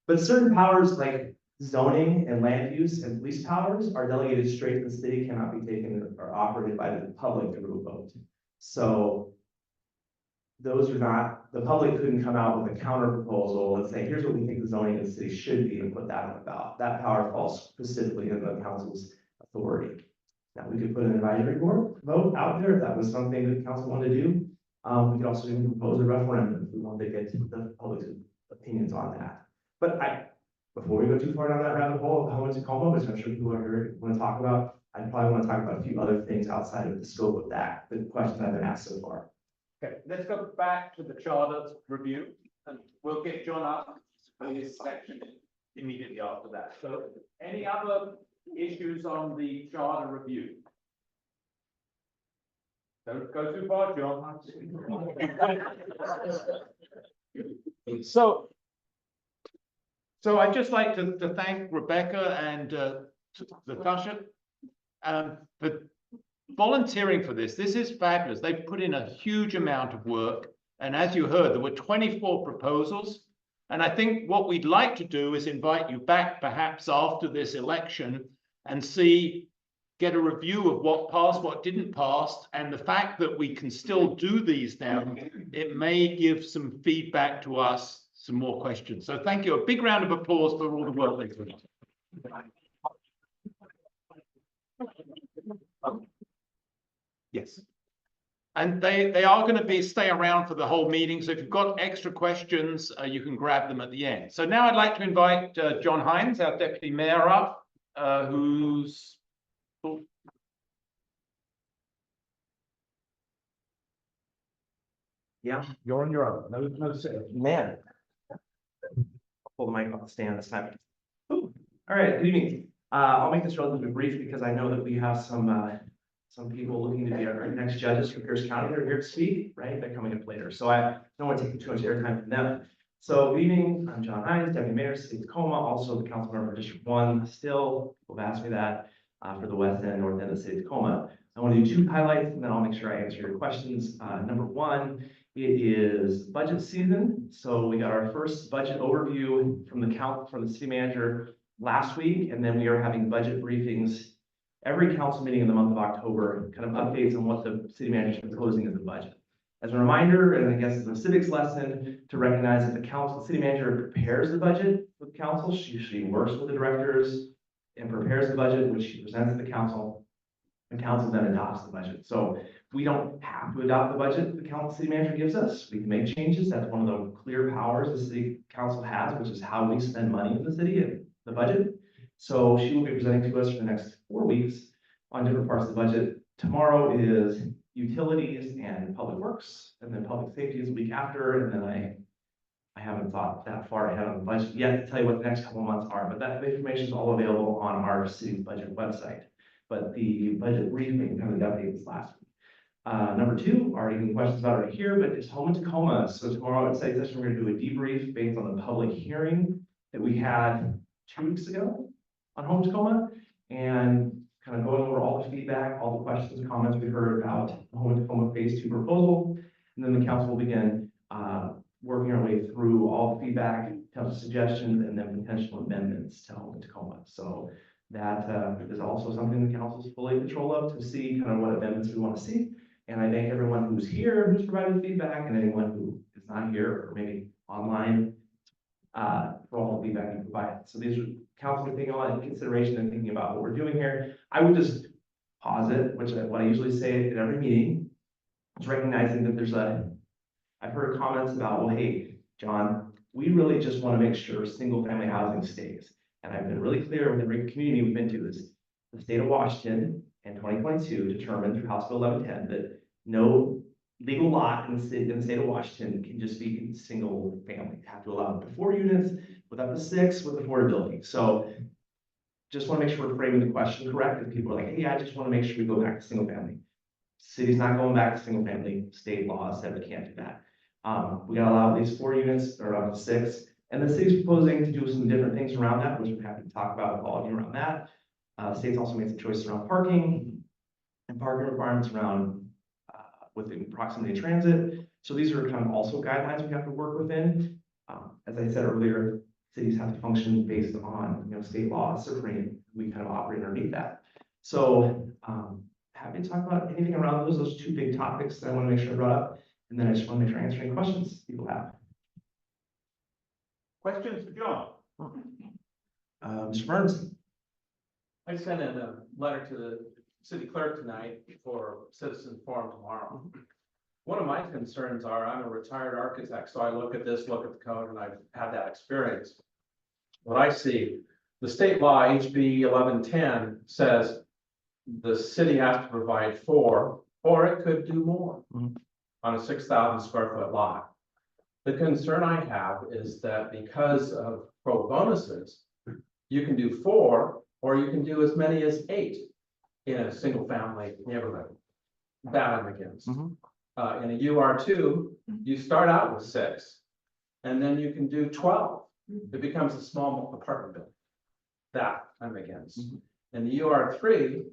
But certain powers like zoning and land use and police powers are delegated straight to the city, cannot be taken or operated by the public through a vote. So those are not, the public couldn't come out with a counter proposal and say, here's what we think the zoning of the city should be, and put that on the ballot. That power falls specifically in the council's authority. Now, we could put an advisory board vote out there if that was something that the council wanted to do. We could also even propose a referendum if we wanted to get the public's opinions on that. But before we go too far down that rabbit hole of home to Tacoma, which I'm sure people are here want to talk about, I probably want to talk about a few other things outside of the scope of that, the questions I've been asked so far. Okay, let's go back to the charter review, and we'll get John up for his section immediately after that. So any other issues on the charter review? Don't go too far, John. So I'd just like to thank Rebecca and Natasha for volunteering for this. This is fabulous. They've put in a huge amount of work. And as you heard, there were 24 proposals. And I think what we'd like to do is invite you back perhaps after this election and get a review of what passed, what didn't pass, and the fact that we can still do these now, it may give some feedback to us, some more questions. So thank you. A big round of applause for all the work they've done. Yes. And they are going to stay around for the whole meeting. So if you've got extra questions, you can grab them at the end. So now I'd like to invite John Hines, our deputy mayor, up, who's. Yeah, You're on your own. No, man. I'll pull the mic off the stand this time. Ooh. All right, good evening. I'll make this relatively brief because I know that we have some people looking to be our next judges from Pierce County. They're here to speak, right? They're coming up later. So I don't want to take too much airtime from them. So good evening, I'm John Hines, Deputy Mayor, City of Tacoma, also the council member for District 1. Still, people have asked me that for the west end, north end of the city of Tacoma. I want to do 2 highlights and then I'll make sure I answer your questions. Number 1, it is budget season. So we got our first budget overview from the city manager last week, and then we are having budget briefings every council meeting in the month of October, kind of updates on what the city manager is proposing as a budget. As a reminder, and I guess as a civics lesson, to recognize that the city manager prepares the budget with council. She works with the directors and prepares the budget, which she presents to the council, and council then adopts the budget. So we don't have to adopt the budget the city manager gives us. We can make changes. That's one of the clear powers the city council has, which is how we spend money in the city and the budget. So she will be presenting to us for the next 4 weeks on different parts of the budget. Tomorrow is utilities and public works, and then public safety is the week after, and then I haven't thought that far ahead on the budget yet to tell you what the next couple months are, but that information is all available on our city's budget website. But the budget briefing kind of updates last week. Number 2, already any questions about it here, but it's home in Tacoma. So tomorrow at study session, we're going to do a debrief based on the public hearing that we had 2 weeks ago on home Tacoma, and kind of going over all the feedback, all the questions, comments we heard about the home Tacoma phase 2 proposal. And then the council will begin working our way through all the feedback, potential suggestions, and then potential amendments to home Tacoma. So that is also something the council is fully in control of, to see kind of what amendments we want to see. And I thank everyone who's here, who's provided feedback, and anyone who is not here, or maybe online, for all the feedback you provide. So these are council taking all that into consideration and thinking about what we're doing here. I would just pause it, what I usually say at every meeting, is recognizing that I've heard comments about, well, hey, John, we really just want to make sure single family housing stays. And I've been really clear with every community we've been to is the state of Washington in 2022 determined through House Bill 1110 that no legal lot in the state of Washington can just be single family. You have to allow up to 4 units with up to 6 with affordability. So just want to make sure we're framing the question correct. If people are like, hey, I just want to make sure we go back to single family. City's not going back to single family. State law said we can't do that. We gotta allow at least 4 units or up to 6. And the city's proposing to do some different things around that, which we're happy to talk about with all of you around that. The state's also made some choices around parking and parking requirements around within proximity to transit. So these are kind of also guidelines we have to work within. As I said earlier, cities have to function based on, state law is supreme. We kind of operate underneath that. So happy to talk about anything around those 2 big topics that I want to make sure I brought up. And then I just want to make sure I answer any questions people have. Questions for John? Mr. Burns? I sent in a letter to the city clerk tonight for citizen forum tomorrow. One of my concerns are, I'm a retired architect, so I look at this, look at the code, and I've had that experience. What I see, the state law HB 1110 says the city has to provide 4, or it could do more on a 6,000 square foot lot. The concern I have is that because of pro bonuses, you can do 4, or you can do as many as 8 in a single family neighborhood. That I'm against. In a UR2, you start out with 6, and then you can do 12. It becomes a small apartment building. That I'm against. In the UR3,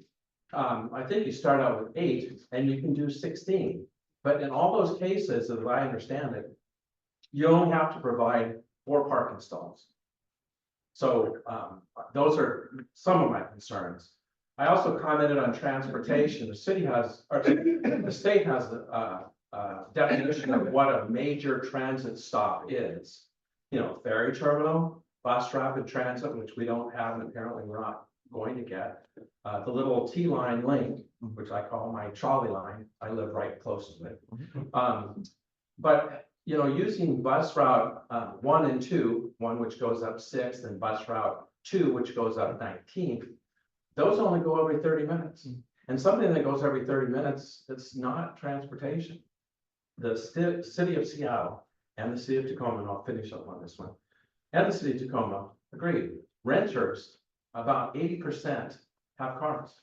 I think you start out with 8, and you can do 16. But in all those cases, as I understand it, you only have to provide 4 parking stalls. So those are some of my concerns. I also commented on transportation. The city has, or the state has a definition of what a major transit stop is. Ferry terminal, bus rapid transit, which we don't have, and apparently we're not going to get. The little T-line link, which I call my trolley line. I live right close to it. But using bus route 1 and 2, one which goes up 6th, and bus route 2, which goes up 19th, those only go every 30 minutes. And something that goes every 30 minutes, it's not transportation. The city of Seattle and the city of Tacoma, and I'll finish up on this one, and the city of Tacoma agreed. Renters, about 80% have cars.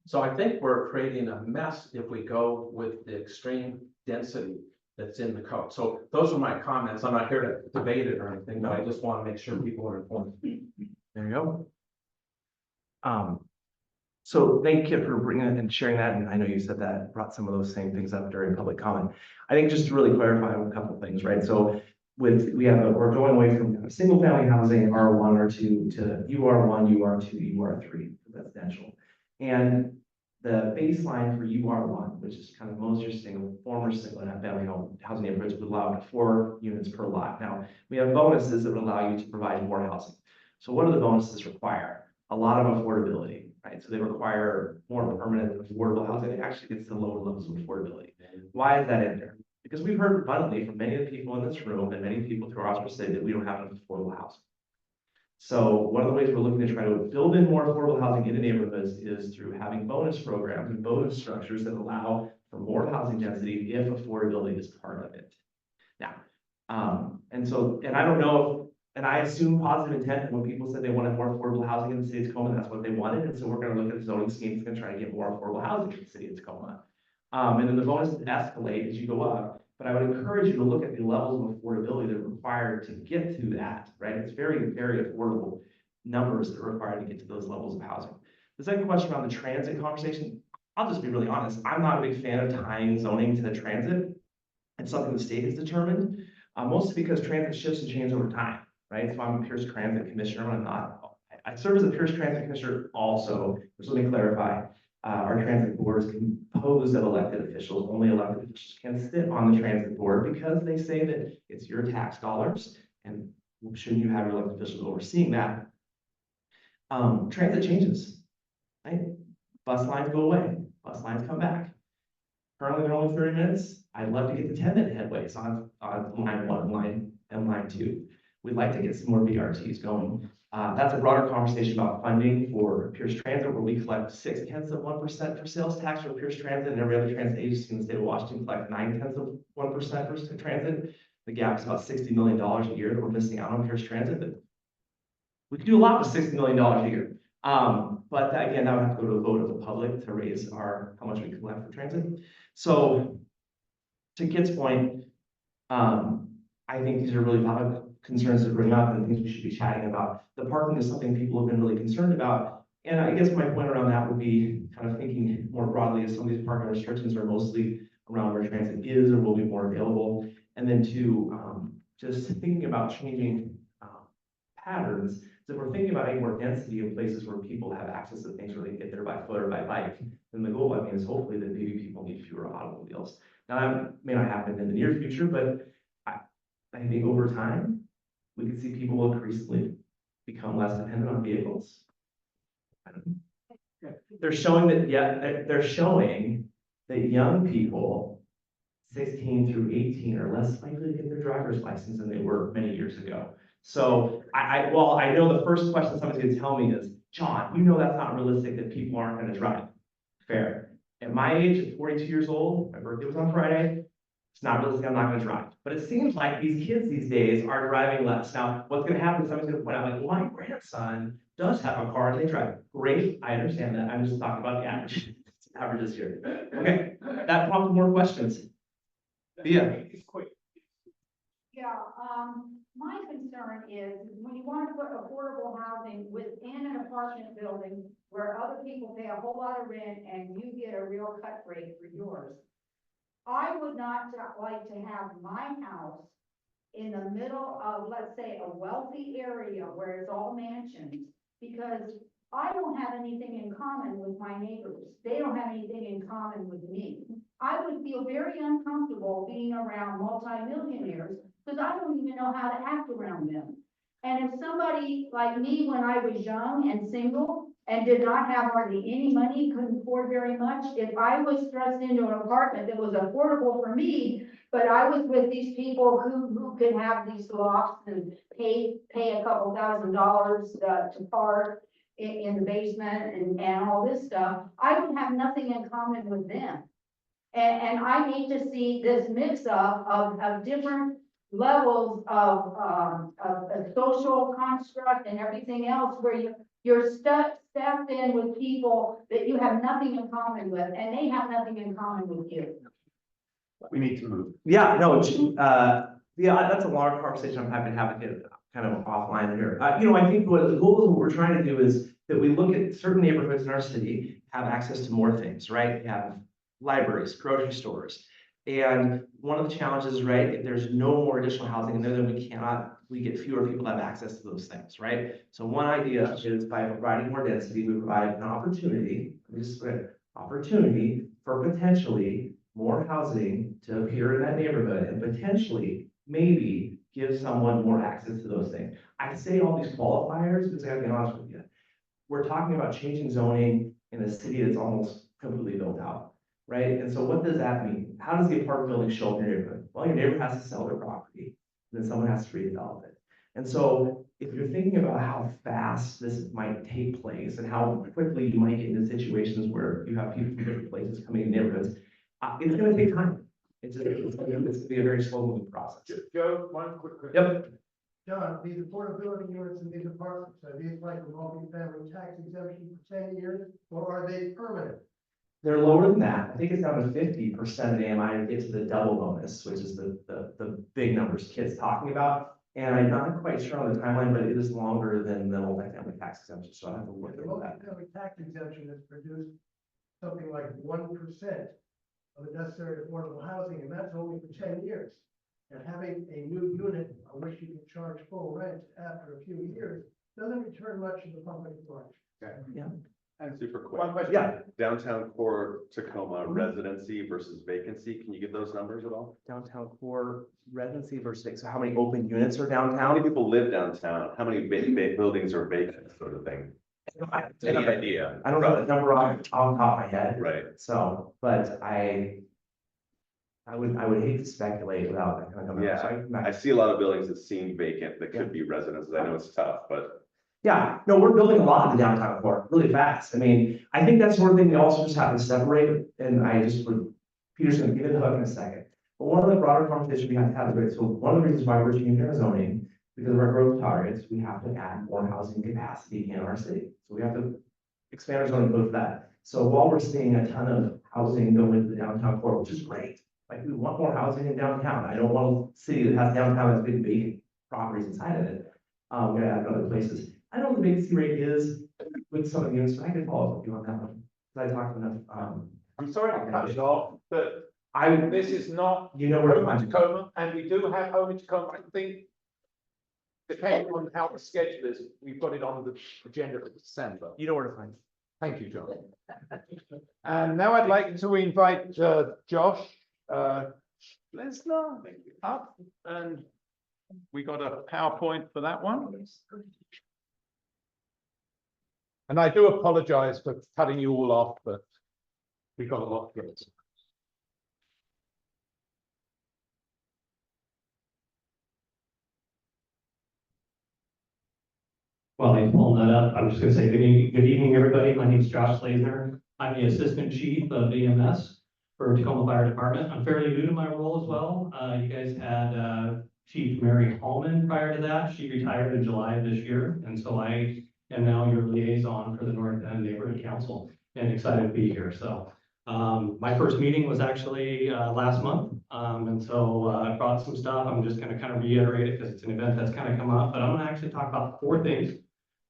So I think we're creating a mess if we go with the extreme density that's in the code. So those are my comments. I'm not here to debate it or anything, but I just want to make sure people are informed. There you go. So thank you for bringing it and sharing that. And I know you said that, brought some of those same things up during public comment. I think just to really clarify a couple of things, right? So we're going away from single family housing, R1, R2 to UR1, UR2, UR3 residential. And the baseline for UR1, which is kind of most of your former single family housing neighborhoods, would allow 4 units per lot. Now, we have bonuses that would allow you to provide more housing. So what do the bonuses require? A lot of affordability, right? So they require more permanent affordable housing. It actually gets to lower levels of affordability. Why is that in there? Because we've heard abundantly from many of the people in this room and many people through our office say that we don't have enough affordable housing. So one of the ways we're looking to try to build in more affordable housing in the neighborhoods is through having bonus programs and bonus structures that allow for more housing density if affordability is part of it. Now, and I don't know, and I assume positive intent when people said they wanted more affordable housing in the city of Tacoma, that's what they wanted. And so we're going to look at the zoning schemes and try to get more affordable housing in the city of Tacoma. And then the bonuses escalate as you go up. But I would encourage you to look at the levels of affordability that are required to get to that, right? It's very, very affordable numbers that are required to get to those levels of housing. The second question around the transit conversation, I'll just be really honest. I'm not a big fan of tying zoning to the transit. It's something the state has determined, mostly because transit shifts and changes over time, right? So I'm a Pierce Transit Commissioner, I'm not. I serve as a Pierce Transit Commissioner also, just let me clarify. Our transit board is composed of elected officials. Only elected officials can sit on the transit board because they say that it's your tax dollars, and shouldn't you have your elected officials overseeing that? Transit changes, right? Bus lines go away, bus lines come back. Currently, they're only 30 minutes. I'd love to get to 10-minute headways on line 1 and line 2. We'd like to get some more BRTs going. That's a broader conversation about funding for Pierce Transit, where we collect 0.6% for sales tax for Pierce Transit, and every other transit agency in the state of Washington collect 0.9% for transit. The gap is about $60 million a year that we're missing out on Pierce Transit. But we could do a lot with $60 million a year. But again, that would have to go to a vote of the public to raise how much we collect for transit. So to Kit's point, I think these are really valid concerns to bring up and things we should be chatting about. The parking is something people have been really concerned about. And I guess my point around that would be kind of thinking more broadly, as some of these parking restrictions are mostly around where transit is or will be more available. And then two, just thinking about changing patterns. So if we're thinking about adding more density in places where people have access to things where they can get there by foot or by bike, then the goal, I mean, is hopefully that maybe people need fewer automobiles. Now, that may not happen in the near future, but I think over time, we could see people increasingly become less dependent on vehicles. I don't know. They're showing that, they're showing that young people 16 through 18 are less likely to get their driver's license than they were many years ago. So well, I know the first question somebody's gonna tell me is, John, you know that's not realistic that people aren't gonna drive. Fair. At my age, at 42 years old, my birthday was on Friday, it's not realistic, I'm not gonna drive. But it seems like these kids these days are driving less. Now, what's gonna happen, somebody's gonna point out, like, well, my grandson does have a car and they drive. Great, I understand that, I'm just talking about the average, averages here. Okay, that prompted more questions. Yeah. My concern is when you want to put affordable housing within an apartment building where other people pay a whole lot of rent and you get a real cut rate for yours. I would not like to have my house in the middle of, let's say, a wealthy area where it's all mansions, because I don't have anything in common with my neighbors. They don't have anything in common with me. I would feel very uncomfortable being around multimillionaires because I don't even know how to act around them. And if somebody like me, when I was young and single and did not have hardly any money, couldn't afford very much, if I was thrust into an apartment that was affordable for me, but I was with these people who could have these lofts and pay a couple $1,000 to park in the basement and all this stuff, I would have nothing in common with them. And I need to see this mix up of different levels of a social construct and everything else where you're stuffed in with people that you have nothing in common with, and they have nothing in common with you. We need to move. Yeah, no, yeah, that's a longer conversation I'm happy to have with you kind of offline here. I think what the goal of what we're trying to do is that we look at certain neighborhoods in our city have access to more things, right? We have libraries, grocery stores. And one of the challenges, right, if there's no more additional housing in there, then we get fewer people that have access to those things, right? So one idea is by providing more density, we provide an opportunity for potentially more housing to appear in that neighborhood and potentially maybe give someone more access to those things. I say all these qualifiers because I gotta be honest with you. We're talking about changing zoning in a city that's almost completely built out. Right, and so what does that mean? How does the apartment building show up in your neighborhood? Well, your neighbor has to sell their property, and then someone has to redevelop it. And so if you're thinking about how fast this might take place and how quickly you might get into situations where you have people from different places coming in neighborhoods, it's gonna take time. It's gonna be a very slow moving process. Joe, one quick question. Yep. John, these affordability units in these apartments, are these like a multi-family tax exemption for 10 years, or are they permanent? They're lower than that. I think it's down to 50% of the AMI to get to the double bonus, which is the big numbers kids talking about. And I'm not quite sure on the timeline, but it is longer than the multifamily tax exemption, so I have to look The at that. multi-family tax exemption has produced something like 1% of the necessary affordable housing, and that's only for 10 years. And having a new unit on which you can charge full rent after a few years doesn't return much to the public much. Okay. Yeah. And super quick. One question. Yeah, Downtown core Tacoma residency versus vacancy, can you give those numbers at all? downtown core residency versus, so how many open units are How many downtown? people live downtown? How many buildings are vacant, sort of thing? Any idea? I don't know the number off the top of my head. Right. So, but I would hate to speculate without that kind of number. Yeah, So I can come I back. see a lot of buildings that seem vacant that could be residences. I know it's tough, but Yeah, no, we're building a lot in the downtown core really fast. I mean, I think that's one thing we also just have to separate, and I just would, Peter's gonna give it a hook in a second. But one of the broader conversations we have to have is, right, so one of the reasons why we're changing our zoning, because of our growth targets, we have to add more housing capacity in our city. So we have to expand our zoning code for that. So while we're seeing a ton of housing go into the downtown core, which is great, like we want more housing in downtown. I don't want a city that has downtown as big vacant properties inside of it. We're gonna add other places. I don't know what the vacancy rate is with some of the units, but I can follow up with you on that one. Cause I talked enough, I'm sorry to cut it off, but I, this is not you know where to home in find it. Tacoma, and we do have home in Tacoma, I think. Depending on how the schedule is, we've got it on the agenda for December. You know where to find it. Thank you, John. And now I'd like to invite Josh Lesnar up, and we got a PowerPoint for that one. And I do apologize for cutting you all off, but we've got a lot to get to. While I'm pulling that up, I'm just gonna say good evening, everybody. My name is Josh Lasner. I'm the Assistant Chief of EMS for Tacoma Fire Department. I'm fairly new to my role as well. You guys had Chief Mary Hallman prior to that. She retired in July of this year, and so I am now your liaison for the North End Neighborhood Council, and excited to be here. So my first meeting was actually last month, and so I brought some stuff. I'm just gonna kind of reiterate it because it's an event that's kind of come up, but I'm gonna actually talk about 4 things.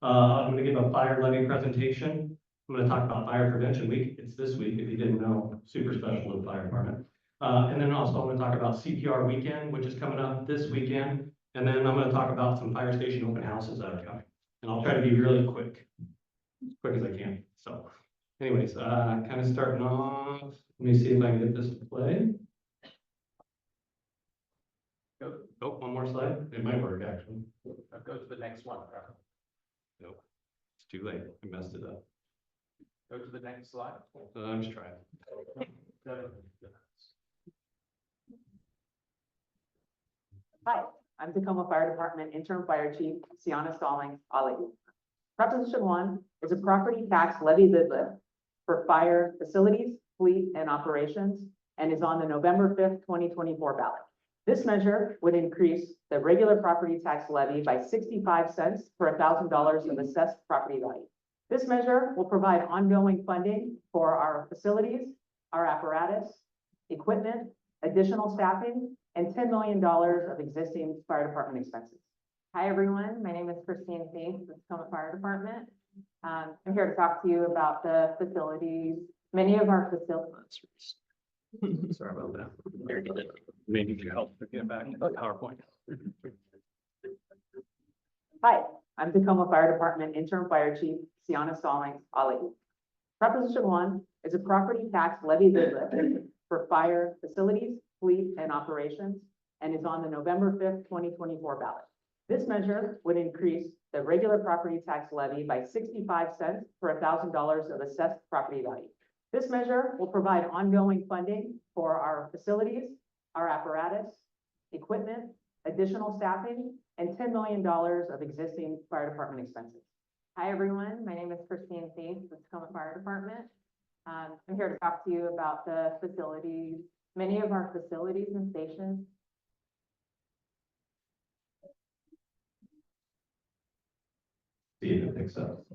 I'm gonna give a fire levy presentation. I'm gonna talk about fire prevention week. It's this week, if you didn't know, super special to the fire department. And then also I'm gonna talk about CPR weekend, which is coming up this weekend. And then I'm gonna talk about some fire station open houses that are coming. And I'll try to be really quick, as quick as I can. So anyways, kind of starting off, let me see if I can get this to play. Oh, one more slide. It might work, actually. Go to the next one. Nope, it's too late. I messed it up. Go to the next slide. I'm just trying. Hi, I'm Tacoma Fire Department Interim Fire Chief, Sienna Stallings, Ali. Proposition 1 is a property tax levy bid lift for fire facilities, fleet, and operations, and is on the November 5th, 2024 ballot. This measure would increase the regular property tax levy by 65 cents per $1,000 of assessed property value. This measure will provide ongoing funding for our facilities, our apparatus, equipment, additional staffing, and $10 million of existing fire department expenses. Hi, everyone. My name is Christine Faith with Tacoma Fire Department. I'm here to talk to you about the facilities. Many of our facilities. Sorry about that. Maybe you help to get back to the PowerPoint. Hi, I'm Tacoma Fire Department Interim Fire Chief, Sienna Stallings, Ali. Proposition 1 is a property tax levy bid lift for fire facilities, fleet, and operations, and is on the November 5th, 2024 ballot. This measure would increase the regular property tax levy by 65 cents per $1,000 of assessed property value. This measure will provide ongoing funding for our facilities, our apparatus, equipment, additional staffing, and $10 million of existing fire department expenses. Hi, everyone. My name is Christine Faith with Tacoma Fire Department. I'm here to talk to you about the facilities. Many of our facilities and stations. See if it picks up.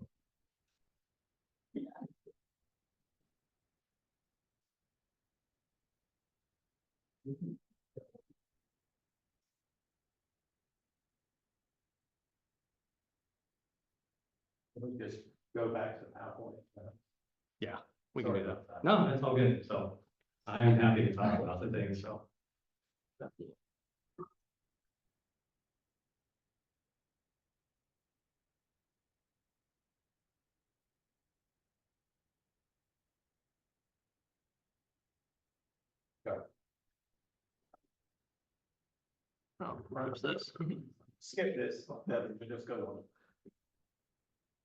We'll just go back to the PowerPoint. Yeah, we can do Sorry that. about that. No, that's all good. So I'm happy to talk about the things, so. Oh, where's this? Skip this. Yeah, we just go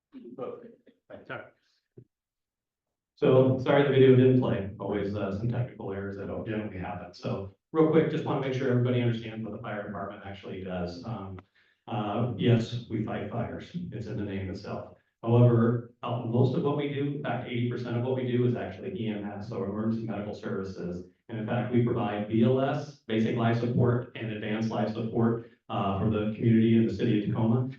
on. Sorry. So, sorry the video didn't play, always some technical errors that don't generally happen. So real quick, just want to make sure everybody understands what the fire department actually does. Yes, we fight fires, it's in the name itself. However, most of what we do, in fact, 80% of what we do is actually EMS, so emergency medical services. And in fact, we provide BLS, basic life support, and advanced life support for the community in the city of Tacoma.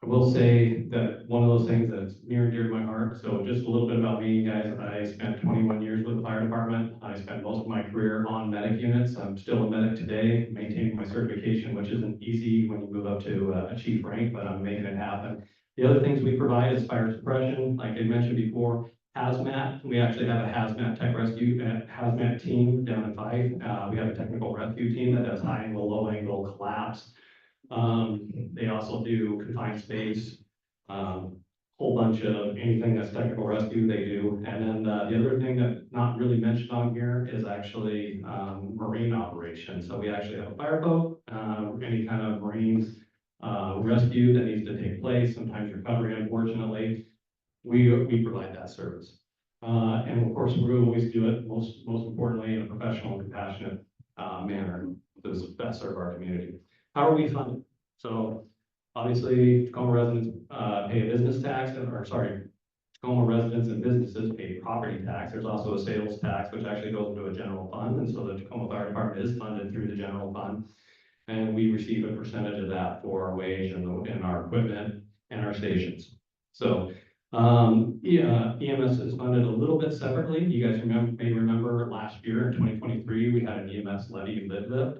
I will say that one of those things that's near and dear to my heart, so just a little bit about me, guys. I spent 21 years with the fire department. I spent most of my career on medic units. I'm still a medic today, maintaining my certification, which isn't easy when you move up to a chief rank, but I'm making it happen. The other things we provide is fire suppression, like I mentioned before, hazmat. We actually have a hazmat tech rescue, hazmat team down in Fife. We have a technical rescue team that does high angle, low angle collapse. They also do confined space, whole bunch of anything that's technical rescue they do. And then the other thing that's not really mentioned on here is actually marine operations. So we actually have a fireboat, any kind of marine rescue that needs to take place, sometimes recovery, unfortunately. We provide that service. And of course, we always do it most importantly in a professional and compassionate manner to best serve our community. How are we funded? So obviously, Tacoma residents pay a business tax, Tacoma residents and businesses pay property tax. There's also a sales tax, which actually goes into a general fund. And so the Tacoma Fire Department is funded through the general fund. And we receive a percentage of that for our wage and our equipment and our stations. So EMS is funded a little bit separately. You guys may remember last year in 2023, we had an EMS levy lid lift.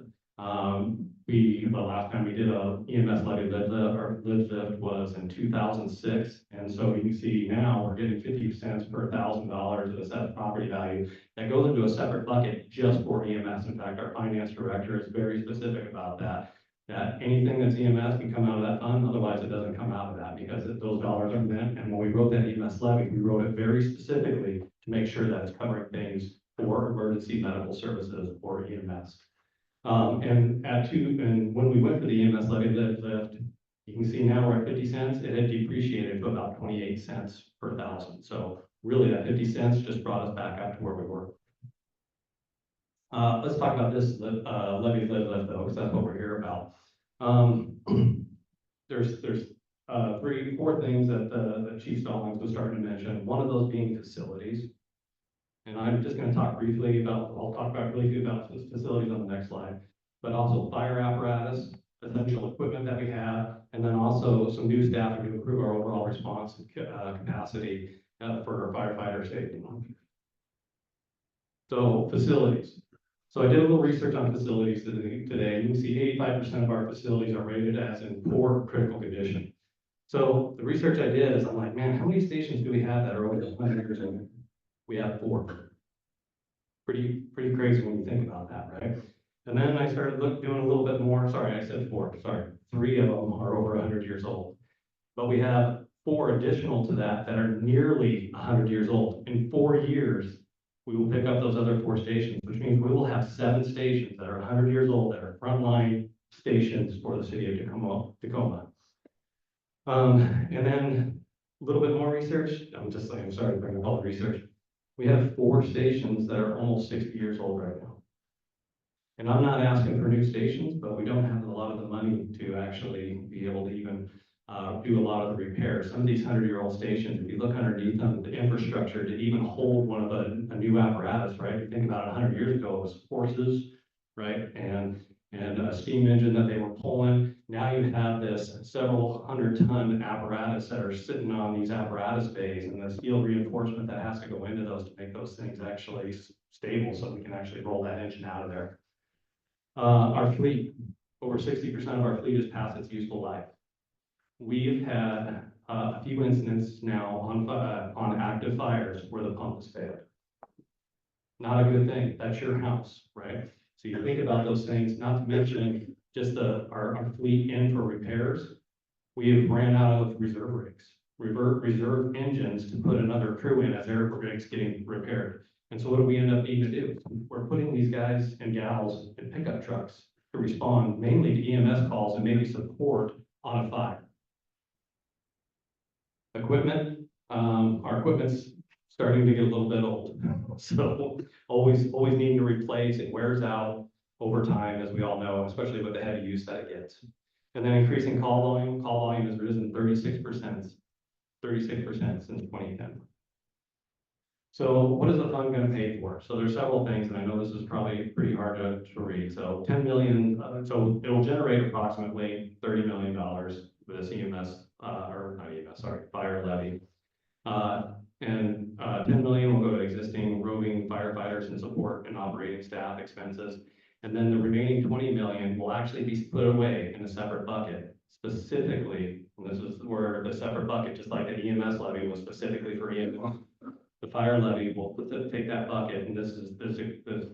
The last time we did a EMS levy lid lift was in 2006. And so you can see now we're getting 50 cents per $1,000 of assessed property value. That goes into a separate bucket just for EMS. In fact, our finance director is very specific about that anything that's EMS can come out of that fund, otherwise it doesn't come out of that because those dollars are meant. And when we wrote that EMS levy, we wrote it very specifically to make sure that it's covering things for emergency medical services or EMS. And when we went for the EMS levy lift, you can see now we're at 50 cents. It had depreciated to about 28 cents per 1,000. So really that 50 cents just brought us back up to where we were. Let's talk about this levy lift though, because that's what we're here about. There's 4 things that Chief Stallings was starting to mention. One of those being facilities. And I'm just going to talk briefly about, I'll talk about briefly about facilities on the next slide, but also fire apparatus, essential equipment that we have, and then also some new staffing to improve our overall response capacity for our firefighter safety. So facilities. So I did a little research on facilities today. You can see 85% of our facilities are rated as in poor critical condition. So the research I did is I'm like, man, how many stations do we have that are over 100 years old? We have 4. Pretty crazy when you think about that, right? And then I started doing a little bit more. Sorry, I said 4. Sorry, 3 of them are over 100 years old. But we have 4 additional to that are nearly 100 years old. In 4 years, we will pick up those other 4 stations, which means we will have 7 stations that are 100 years old that are frontline stations for the city of Tacoma. And then a little bit more research. I'm sorry to bring up all the research. We have 4 stations that are almost 60 years old right now. And I'm not asking for new stations, but we don't have a lot of the money to actually be able to even do a lot of the repairs. Some of these 100-year-old stations, if you look underneath them, the infrastructure to even hold one of a new apparatus, right? You think about it, 100 years ago, it was horses, right? And a steam engine that they were pulling. Now you have this several 100-ton apparatus that are sitting on these apparatus bays and the steel reinforcement that has to go into those to make those things actually stable so we can actually roll that engine out of there. Our fleet, over 60% of our fleet is past its useful life. We've had a few incidents now on active fires where the pump has failed. Not a good thing. That's your house, right? So you think about those things, not to mention just our fleet in for repairs. We have ran out of reserve rigs, reserve engines to put another crew in as their rigs getting repaired. And so what do we end up needing to do? We're putting these guys and gals in pickup trucks to respond mainly to EMS calls and maybe support on a fire. Equipment, our equipment's starting to get a little bit old. So always needing to replace, it wears out over time, as we all know, especially with the heavy use that it gets. And then increasing call volume has risen 36% since 2010. So what is the fund gonna pay for? So there's several things, and I know this is probably pretty hard to read. So 10 million, so it'll generate approximately $30 million with this EMS, or not EMS, sorry, fire levy. And 10 million will go to existing roving firefighters and support and operating staff expenses. And then the remaining 20 million will actually be put away in a separate bucket, specifically, and this is where the separate bucket, just like the EMS levy was specifically for EMS. The fire levy will take that bucket, and this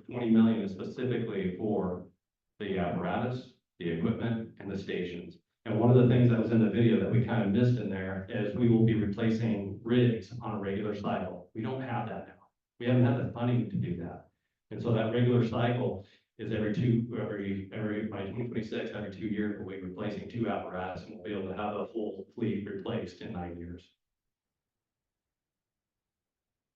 20 million is specifically for the apparatus, the equipment, and the stations. And one of the things that was in the video that we kind of missed in there is we will be replacing rigs on a regular cycle. We don't have that now. We haven't had the funding to do that. And so that regular cycle is by 2026, every 2 years, we'll be replacing 2 apparatus, and we'll be able to have a full fleet replaced in 9 years.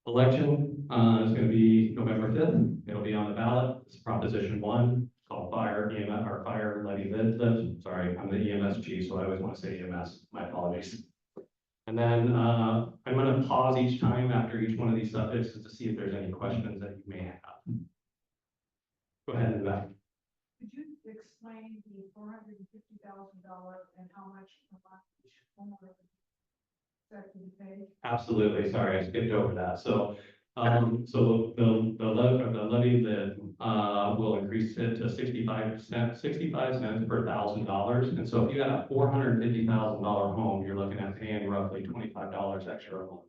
Election is going to be November 5th. It'll be on the ballot. It's Proposition 1, called Fire EMS, or Fire Levy Lift. Sorry, I'm the EMS chief, so I always want to say EMS. My apologies. And then I'm going to pause each time after each one of these subjects to see if there's any questions that you may have. Go ahead and back. Could you explain the $450,000 and how much a month each homeowner second pay? Absolutely. Sorry, I skipped over that. So, the levy that will increase it to 65 cents per $1,000. And so if you got a $450,000 home, you're looking at paying roughly $25 extra a month.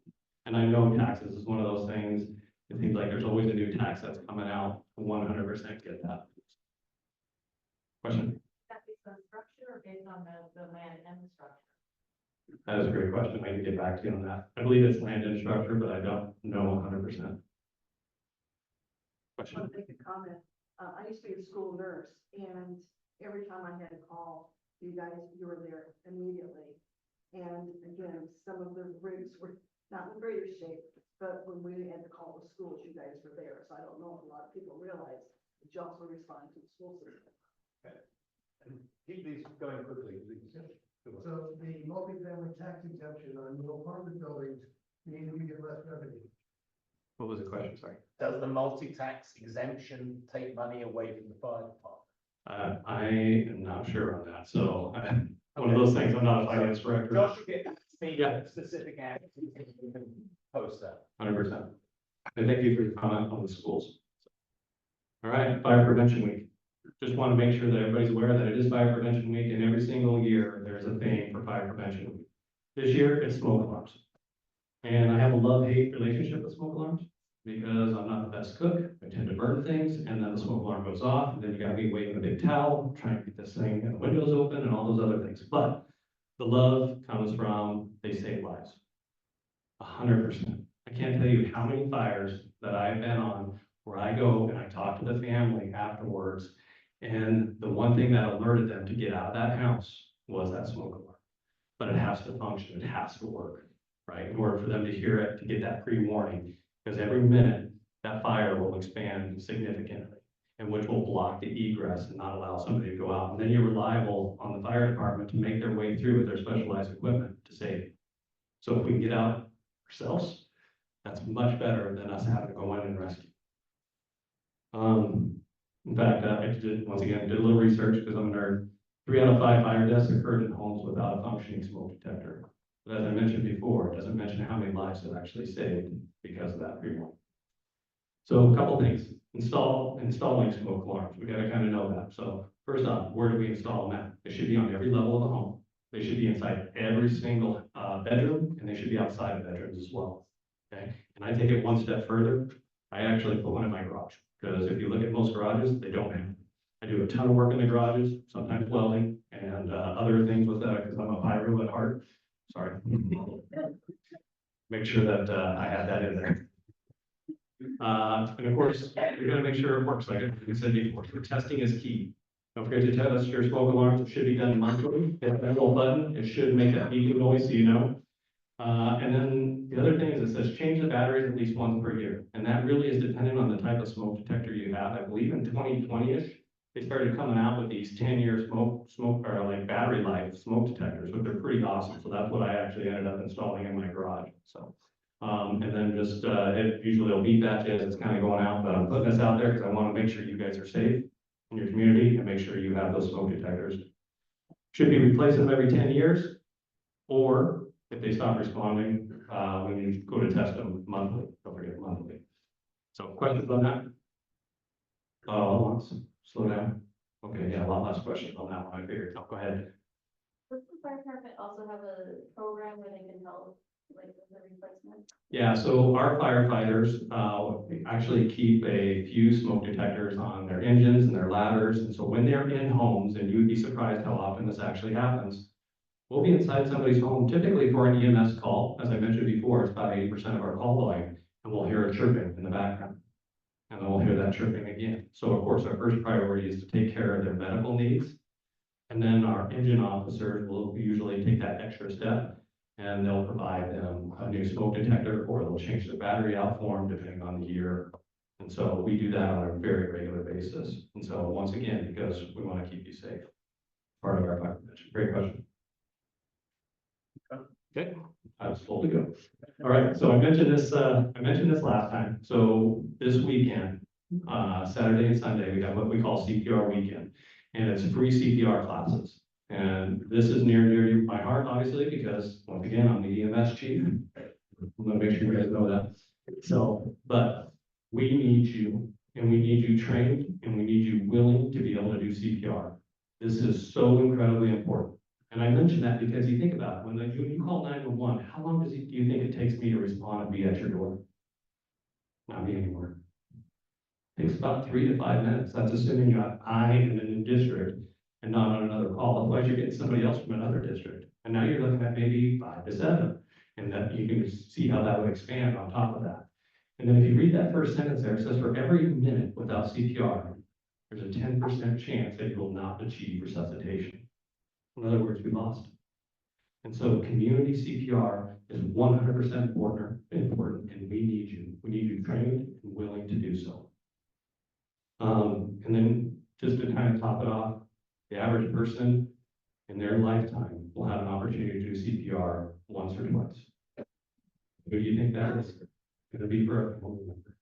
And I know taxes is one of those things. It seems like there's always a new tax that's coming out. 100% get that. Question? Is that based on structure or based on the land and the structure? That is a great question. I can get back to you on that. I believe it's land and structure, but I don't know 100%. I want to make a comment. I used to be a school nurse, and every time I had a call, you were there immediately. And again, some of the rigs were not in greater shape, but when we had to call the schools, you guys were there. So I don't know if a lot of people realize that you also respond to the school system. Okay. And keep these going quickly. So the multifamily tax exemption on new apartment buildings means we get less revenue. What was the question? Sorry. Does the multi-tax exemption take money away from the fire department? I am not sure on that. So one of those things, I'm not a finance director. Josh will get specific answers. We can post that. 100%. And thank you for your comment on the schools. All right, Fire Prevention Week. Just want to make sure that everybody's aware that it is Fire Prevention Week, and every single year there's a theme for Fire Prevention Week. This year it's smoke alarms. And I have a love-hate relationship with smoke alarms because I'm not the best cook. I tend to burn things, and then the smoke alarm goes off, and then you got me waving a big towel, trying to get this thing and the windows open and all those other things. But the love comes from they save lives. 100%. I can't tell you how many fires that I've been on where I go and I talk to the family afterwards, and the one thing that alerted them to get out of that house was that smoke alarm. But it has to function, it has to work, right? In order for them to hear it, to get that pre-warning, because every minute that fire will expand significantly, and which will block the egress and not allow somebody to go out. And then you're reliable on the fire department to make their way through with their specialized equipment to save you. So if we can get out ourselves, that's much better than us having to go in and rescue. In fact, I did a little research because I'm a nerd. 3 out of 5 fire deaths occurred in homes without a functioning smoke detector. But as I mentioned before, it doesn't mention how many lives it actually saved because of that pre-warning. So a couple things. Installing smoke alarms. We got to kind of know that. So first off, where do we install them at? They should be on every level of the home. They should be inside every single bedroom, and they should be outside of bedrooms as well. Okay. And I take it one step further. I actually put one in my garage, because if you look at most garages, they don't have it. I do a ton of work in the garages, sometimes welding and other things with that, because I'm a pyro at heart. Sorry. Make sure that I had that in there. And of course, you're gonna make sure it works, like I said before, so testing is key. Don't forget to test your smoke alarms, it should be done monthly, hit that little button, it should make that beeping noise, so you know. And then the other thing is it says change the batteries at least once per year, and that really is dependent on the type of smoke detector you have. I believe in 2020-ish, they started coming out with these 10-year smoke, or like battery life smoke detectors, which are pretty awesome, so that's what I actually ended up installing in my garage, so. And then just, it usually will beep at you as it's kind of going out, but I'm putting this out there because I want to make sure you guys are safe in your community and make sure you have those smoke detectors. Should be replacing them every 10 years, or if they stop responding, when you go to test them monthly, don't forget monthly. So questions on that? Slow down. Okay, yeah, a lot less questions on that one, I figured. Oh, go ahead. Does the fire department also have a program where they can help, like, with the replacement? Yeah, so our firefighters, actually keep a few smoke detectors on their engines and their ladders. And so when they're in homes, and you would be surprised how often this actually happens, we'll be inside somebody's home, typically for an EMS call. As I mentioned before, it's about 80% of our call volume, and we'll hear a chirping in the background. And then we'll hear that chirping again. So of course, our first priority is to take care of their medical needs. And then our engine officers will usually take that extra step, and they'll provide them a new smoke detector, or they'll change the battery out for them depending on the year. And so we do that on a very regular basis. And so once again, because we want to keep you safe. Part of our fire prevention. Great question. Okay, I was told to go. All right, so I mentioned this last time. So this weekend, Saturday and Sunday, we have what we call CPR weekend, and it's free CPR classes. And this is near and dear to my heart, obviously, because once again, I'm the EMS chief. I'm gonna make sure you guys know that. So, but we need you, and we need you trained, and we need you willing to be able to do CPR. This is so incredibly important. And I mention that because you think about it, when you call 911, how long do you think it takes me to respond and be at your door? Not me anymore. It takes about 3 to 5 minutes. That's assuming you have I in a new district and not on another call. Otherwise, you're getting somebody else from another district. And now you're looking at maybe 5 to 7. And that you can see how that would expand on top of that. And then if you read that first sentence there, it says for every minute without CPR, there's a 10% chance that you will not achieve resuscitation. In other words, we lost. And so community CPR is 100% important, and we need you. We need you trained and willing to do so. And then just to kind of top it off, the average person in their lifetime will have an opportunity to do CPR once or twice. Who do you think that is? Going to be for a family member.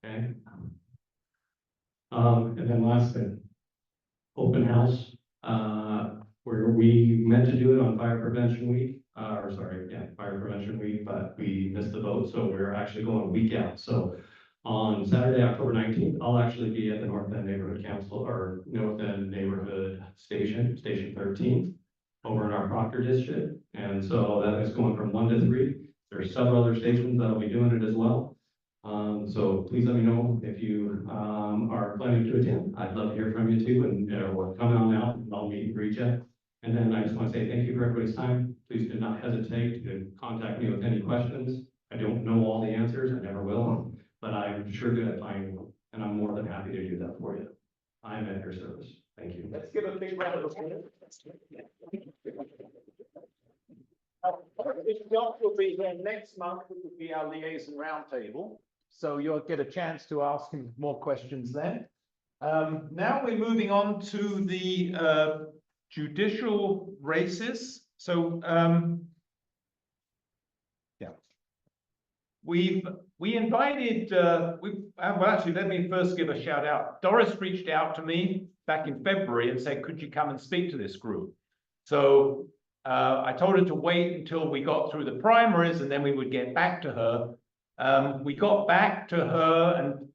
Okay. And then last thing, open house. Where we meant to do it on Fire Prevention Week, Fire Prevention Week, but we missed the boat, so we're actually going a week out. So on Saturday, October 19th, I'll actually be at the North End Neighborhood Council, or North End Neighborhood Station 13, over in our Proctor district. And so that is going from 1 to 3. There's several other stations that'll be doing it as well. So please let me know if you are planning to attend. I'd love to hear from you too, and come on out and I'll meet and greet you. And then I just want to say thank you for everybody's time. Please do not hesitate to contact me with any questions. I don't know all the answers, I never will, but I'm sure good at finding them, and I'm more than happy to do that for you. I'm at your service. Thank you. Let's give a big round of applause. If Josh will be here next month, it will be our liaison roundtable. So you'll get a chance to ask him more questions then. Now we're moving on to the judicial races. So we invited, well, actually, let me first give a shout out. Doris reached out to me back in February and said, could you come and speak to this group? So I told her to wait until we got through the primaries and then we would get back to her. We got back to her and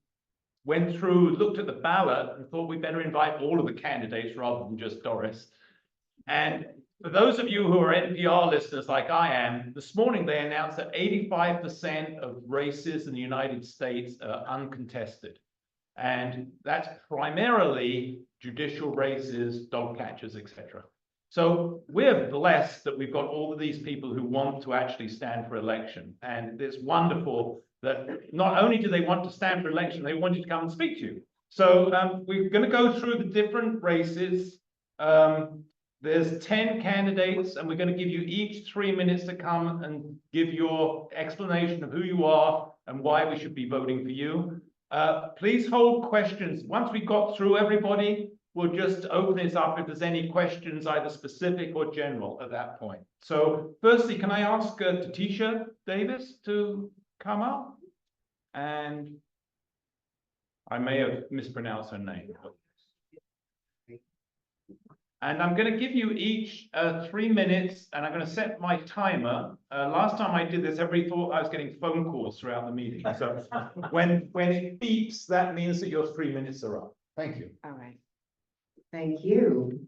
went through, looked at the ballot and thought we'd better invite all of the candidates rather than just Doris. And for those of you who are NPR listeners like I am, this morning they announced that 85% of races in the United States are uncontested. And that's primarily judicial races, dog catchers, etc. So we're blessed that we've got all of these people who want to actually stand for election. And it's wonderful that not only do they want to stand for election, they want you to come and speak to you. So we're going to go through the different races. There's 10 candidates, and we're going to give you each 3 minutes to come and give your explanation of who you are and why we should be voting for you. Please hold questions. Once we got through everybody, we'll just open it up if there's any questions, either specific or general at that point. So firstly, can I ask Tatisha Davis to come up? And I may have mispronounced her name. And I'm going to give you each 3 minutes, and I'm going to set my timer. Last time I did this, everybody thought I was getting phone calls throughout the meeting. So when it beeps, that means that your 3 minutes are up. Thank you. All right. Thank you.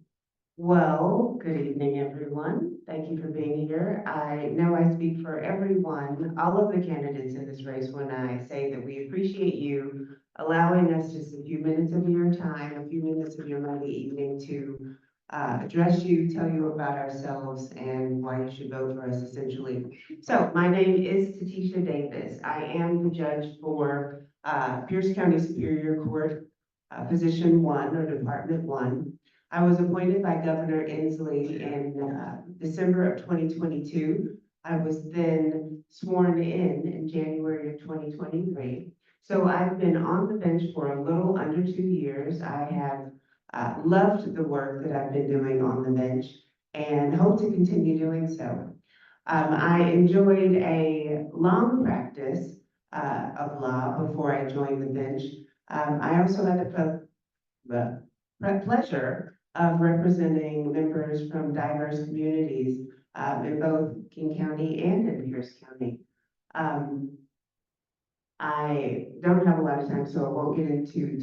Well, good evening, everyone. Thank you for being here. I know I speak for everyone, all of the candidates in this race, when I say that we appreciate you allowing us just a few minutes of your time, a few minutes of your Monday evening to address you, tell you about ourselves, and why you should vote for us, essentially. So my name is Tatisha Davis. I am the judge for Pierce County Superior Court, Position 1 or Department 1. I was appointed by Governor Inslee in December of 2022. I was then sworn in January of 2023. So I've been on the bench for a little under 2 years. I have loved the work that I've been doing on the bench and hope to continue doing so. I enjoyed a long practice of law before I joined the bench. I also had the pleasure of representing members from diverse communities in both King County and in Pierce County. I don't have a lot of time, so I won't get into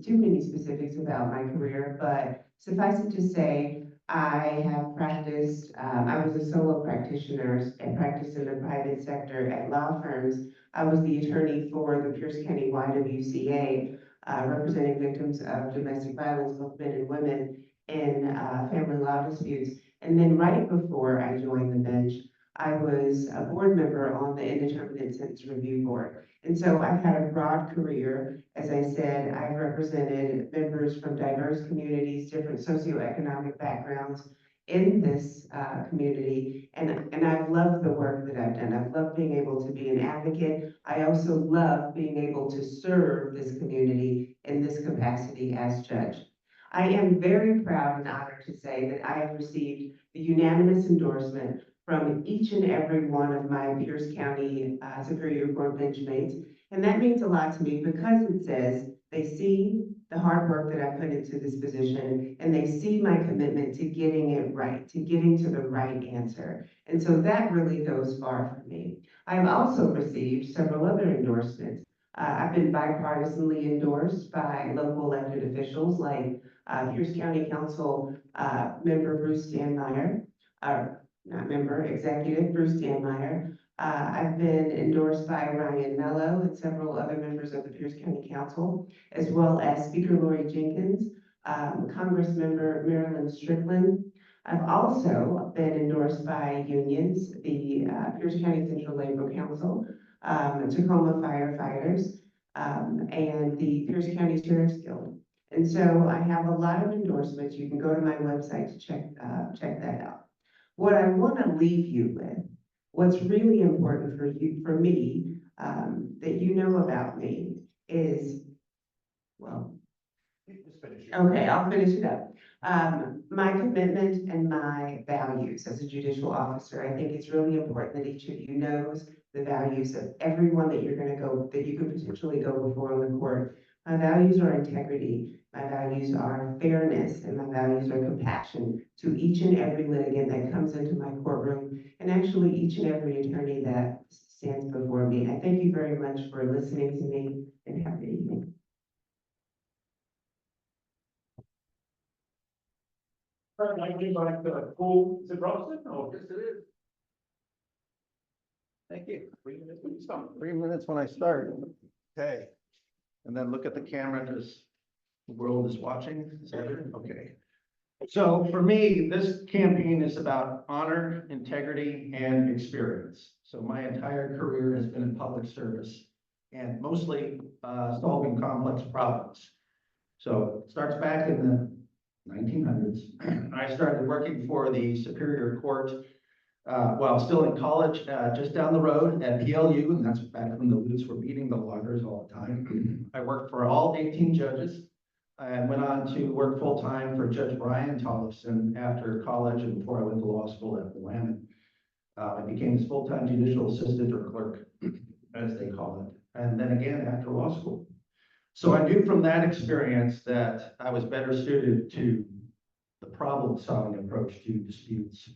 too many specifics about my career, but suffice it to say, I have practiced, I was a solo practitioner and practiced in the private sector at law firms. I was the attorney for the Pierce County YWCA, representing victims of domestic violence, both men and women, in family law disputes. And then right before I joined the bench, I was a board member on the Indeterminate Sentence Review Board. And so I've had a broad career. As I said, I've represented members from diverse communities, different socioeconomic backgrounds in this community. And I've loved the work that I've done. I've loved being able to be an advocate. I also love being able to serve this community in this capacity as judge. I am very proud and honored to say that I have received the unanimous endorsement from each and every one of my Pierce County Superior Court benchmates. And that means a lot to me because it says they see the hard work that I put into this position and they see my commitment to getting it right, to getting to the right answer. And so that really goes far for me. I have also received several other endorsements. I've been bipartisanly endorsed by local elected officials like Pierce County Council member Bruce Stanmeyer, not member, executive Bruce Stanmeyer. I've been endorsed by Ryan Mello and several other members of the Pierce County Council, as well as Speaker Lori Jenkins, Congress member Marilyn Strickland. I've also been endorsed by unions, the Pierce County Central Labor Council, Tacoma firefighters, and the Pierce County Sheriff's Guild. And so I have a lot of endorsements. You can go to my website to check that out. What I want to leave you with, what's really important for me, that you know about me is, well, okay, I'll finish it up. My commitment and my values as a judicial officer. I think it's really important that each of you knows the values of everyone that you're going to go, that you could potentially go before on the court. My values are integrity. My values are fairness, and my values are compassion to each and every litigant that comes into my courtroom, and actually each and every attorney that stands before me. I thank you very much for listening to me, and have a good evening. I'd like to call, is it Robson? Oh, yes, it is. Thank you. 3 minutes when you start. 3 minutes when I start. Okay. And then look at the camera because the world is watching. Is that it? Okay. So for me, this campaign is about honor, integrity, and experience. So my entire career has been in public service and mostly solving complex problems. So it starts back in the 1900s. I started working for the Superior Court while still in college, just down the road at PLU, and that's back when the Lutes were beating the loggers all the time. I worked for all 18 judges and went on to work full-time for Judge Brian Tollefson after college and before I went to law school at Willamette. I became his full-time judicial assistant or clerk, as they call it, and then again after law school. So I knew from that experience that I was better suited to the problem-solving approach to disputes.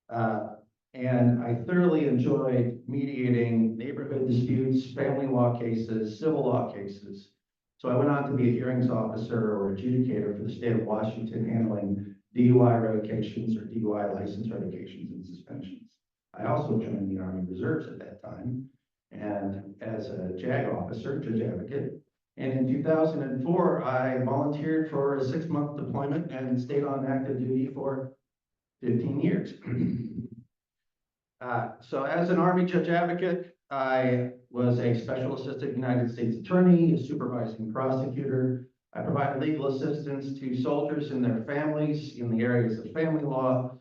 And I thoroughly enjoyed mediating neighborhood disputes, family law cases, civil law cases. So I went on to be a hearings officer or adjudicator for the state of Washington, handling DUI revocations or DUI license revocations and suspensions. I also joined the Army Reserves at that time, and as a JAG officer, judge advocate. And in 2004, I volunteered for a 6-month deployment and stayed on active duty for 15 years. So as an Army judge advocate, I was a special assistant United States attorney, a supervising prosecutor. I provided legal assistance to soldiers and their families in the areas of family law,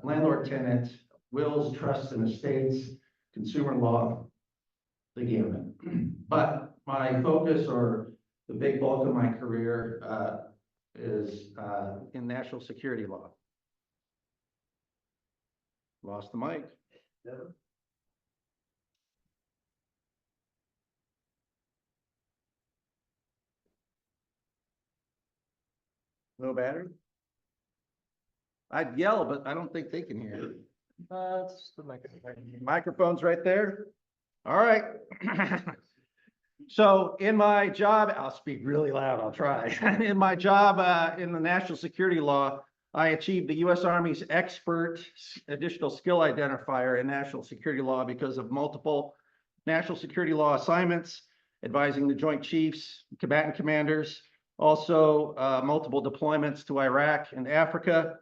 landlord-tenant, wills, trusts, and estates, consumer law, the gamut. But my focus, or the big bulk of my career, is in national security law. Lost the mic. No battery? I'd yell, but I don't think they can hear. That's the microphone. Microphone's right there. All right. So in my job, I'll speak really loud, I'll try. In my job in the national security law, I achieved the U.S. Army's expert additional skill identifier in national security law because of multiple national security law assignments, advising the Joint Chiefs, combatant commanders, also multiple deployments to Iraq and Africa,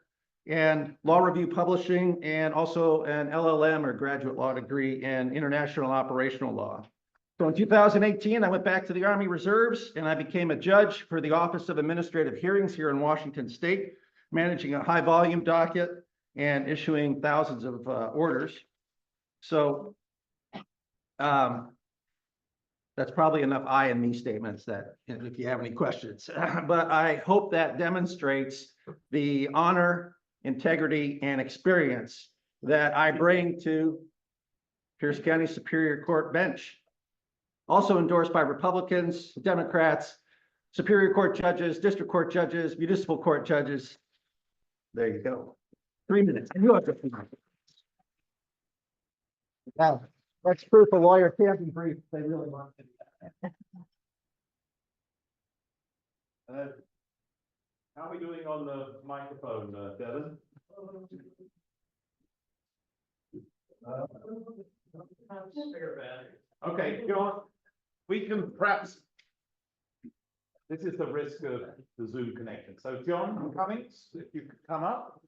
and law review publishing, and also an LLM or graduate law degree in international operational law. So in 2018, I went back to the Army Reserves and I became a judge for the Office of Administrative Hearings here in Washington State, managing a high volume docket and issuing thousands of orders. So that's probably enough I and me statements that if you have any questions, but I hope that demonstrates the honor, integrity, and experience that I bring to Pierce County Superior Court bench. Also endorsed by Republicans, Democrats, Superior Court judges, District Court judges, Municipal Court judges. There you go. 3 minutes. And you have to. Now, that's proof a lawyer can't be brief if they really want to do that. How are we doing on the microphone, Devin? Okay, John, we can perhaps, this is the risk of the Zoom connection. So John Cummings, if you could come up.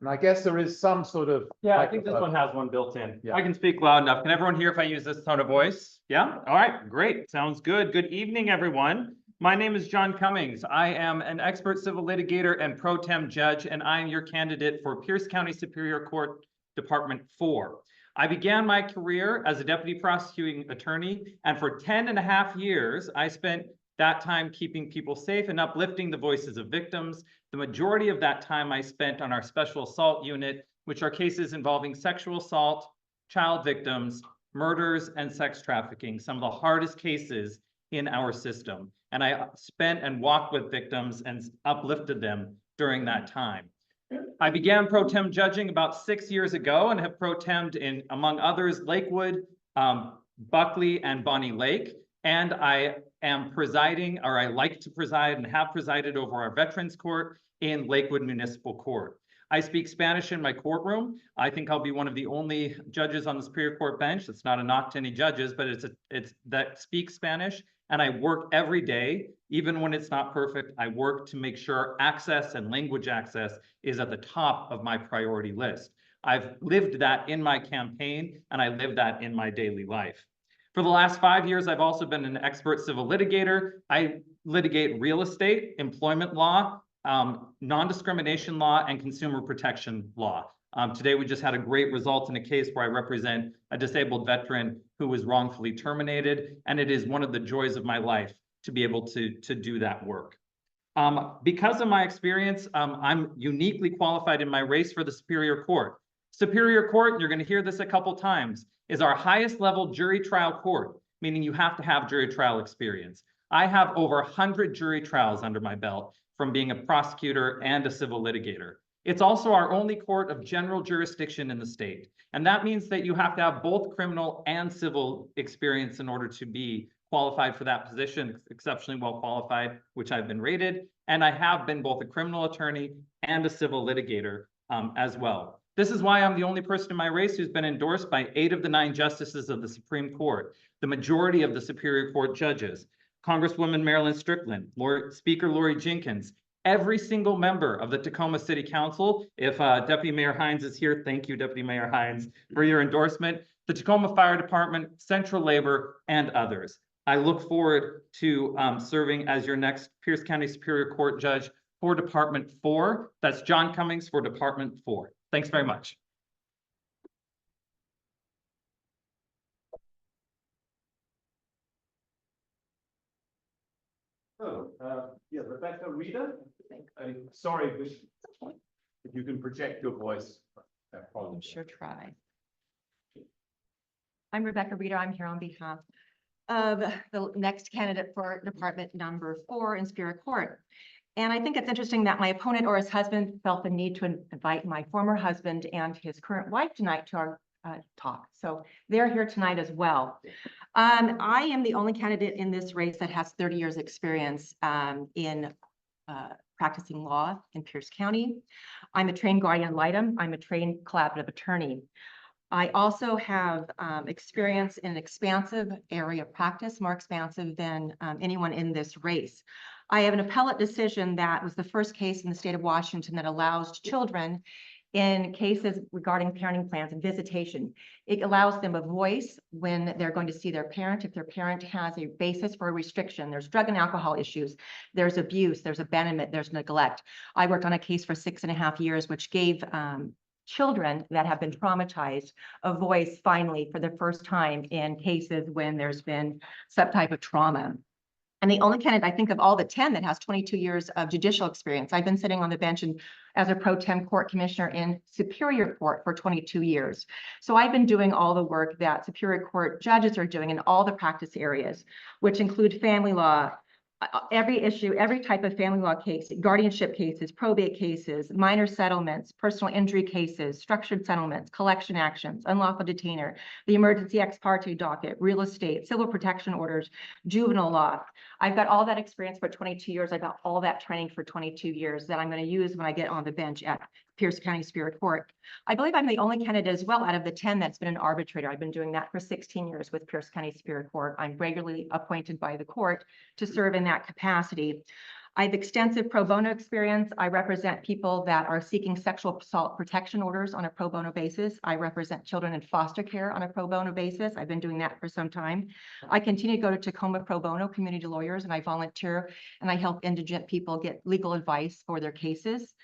And I guess there is some sort of. Yeah, I think this one has one built in. Yeah. I can speak loud enough. Can everyone hear if I use this tone of voice? Yeah? All right, great. Sounds good. Good evening, everyone. My name is John Cummings. I am an expert civil litigator and pro tem judge, and I am your candidate for Pierce County Superior Court Department 4. I began my career as a deputy prosecuting attorney, and for 10.5 years, I spent that time keeping people safe and uplifting the voices of victims. The majority of that time I spent on our special assault unit, which are cases involving sexual assault, child victims, murders, and sex trafficking, some of the hardest cases in our system. And I spent and walked with victims and uplifted them during that time. I began pro tem judging about 6 years ago and have pro tem'd in, among others, Lakewood, Buckley, and Bonnie Lake. And I am presiding, or I like to preside and have presided over our Veterans Court in Lakewood Municipal Court. I speak Spanish in my courtroom. I think I'll be one of the only judges on the Superior Court bench. It's not a knock to any judges, but it's that speak Spanish. And I work every day, even when it's not perfect. I work to make sure access and language access is at the top of my priority list. I've lived that in my campaign, and I live that in my daily life. For the last 5 years, I've also been an expert civil litigator. I litigate real estate, employment law, non-discrimination law, and consumer protection law. Today, we just had a great result in a case where I represent a disabled veteran who was wrongfully terminated, and it is one of the joys of my life to be able to do that work. Because of my experience, I'm uniquely qualified in my race for the Superior Court. Superior Court, you're going to hear this a couple times, is our highest level jury trial court, meaning you have to have jury trial experience. I have over 100 jury trials under my belt from being a prosecutor and a civil litigator. It's also our only court of general jurisdiction in the state. And that means that you have to have both criminal and civil experience in order to be qualified for that position, exceptionally well qualified, which I've been rated. And I have been both a criminal attorney and a civil litigator as well. This is why I'm the only person in my race who's been endorsed by 8 of the 9 justices of the Supreme Court, the majority of the Superior Court judges, Congresswoman Marilyn Strickland, Speaker Lori Jenkins, every single member of the Tacoma City Council. If Deputy Mayor Hines is here, thank you, Deputy Mayor Hines, for your endorsement, the Tacoma Fire Department, Central Labor, and others. I look forward to serving as your next Pierce County Superior Court judge for Department 4. That's John Cummings for Department 4. Thanks very much. Oh, yeah, Rebecca Reader. Sorry, if you can project your voice. I'm sure try. I'm Rebecca Reader. I'm here on behalf of the next candidate for Department number 4 in Superior Court. And I think it's interesting that my opponent or his husband felt the need to invite my former husband and his current wife tonight to our talk. So they're here tonight as well. I am the only candidate in this race that has 30 years experience in practicing law in Pierce County. I'm a trained guardian ad litem. I'm a trained collaborative attorney. I also have experience in an expansive area of practice, more expansive than anyone in this race. I have an appellate decision that was the first case in the state of Washington that allows children in cases regarding parenting plans and visitation. It allows them a voice when they're going to see their parent. If their parent has a basis for a restriction, there's drug and alcohol issues, there's abuse, there's abandonment, there's neglect. I worked on a case for 6.5 years, which gave children that have been traumatized a voice finally for the first time in cases when there's been some type of trauma. And the only candidate I think of all the 10 that has 22 years of judicial experience. I've been sitting on the bench and as a pro tem court commissioner in Superior Court for 22 years. So I've been doing all the work that Superior Court judges are doing in all the practice areas, which include family law, every issue, every type of family law case, guardianship cases, probate cases, minor settlements, personal injury cases, structured settlements, collection actions, unlawful detainer, the emergency ex parte docket, real estate, civil protection orders, juvenile law. I've got all that experience for 22 years. I've got all that training for 22 years that I'm going to use when I get on the bench at Pierce County Superior Court. I believe I'm the only candidate as well out of the 10 that's been an arbitrator. I've been doing that for 16 years with Pierce County Superior Court. I'm regularly appointed by the court to serve in that capacity. I have extensive pro bono experience. I represent people that are seeking sexual assault protection orders on a pro bono basis. I represent children in foster care on a pro bono basis. I've been doing that for some time. I continue to go to Tacoma Pro Bono Community Lawyers, and I volunteer and I help indigent people get legal advice for their cases.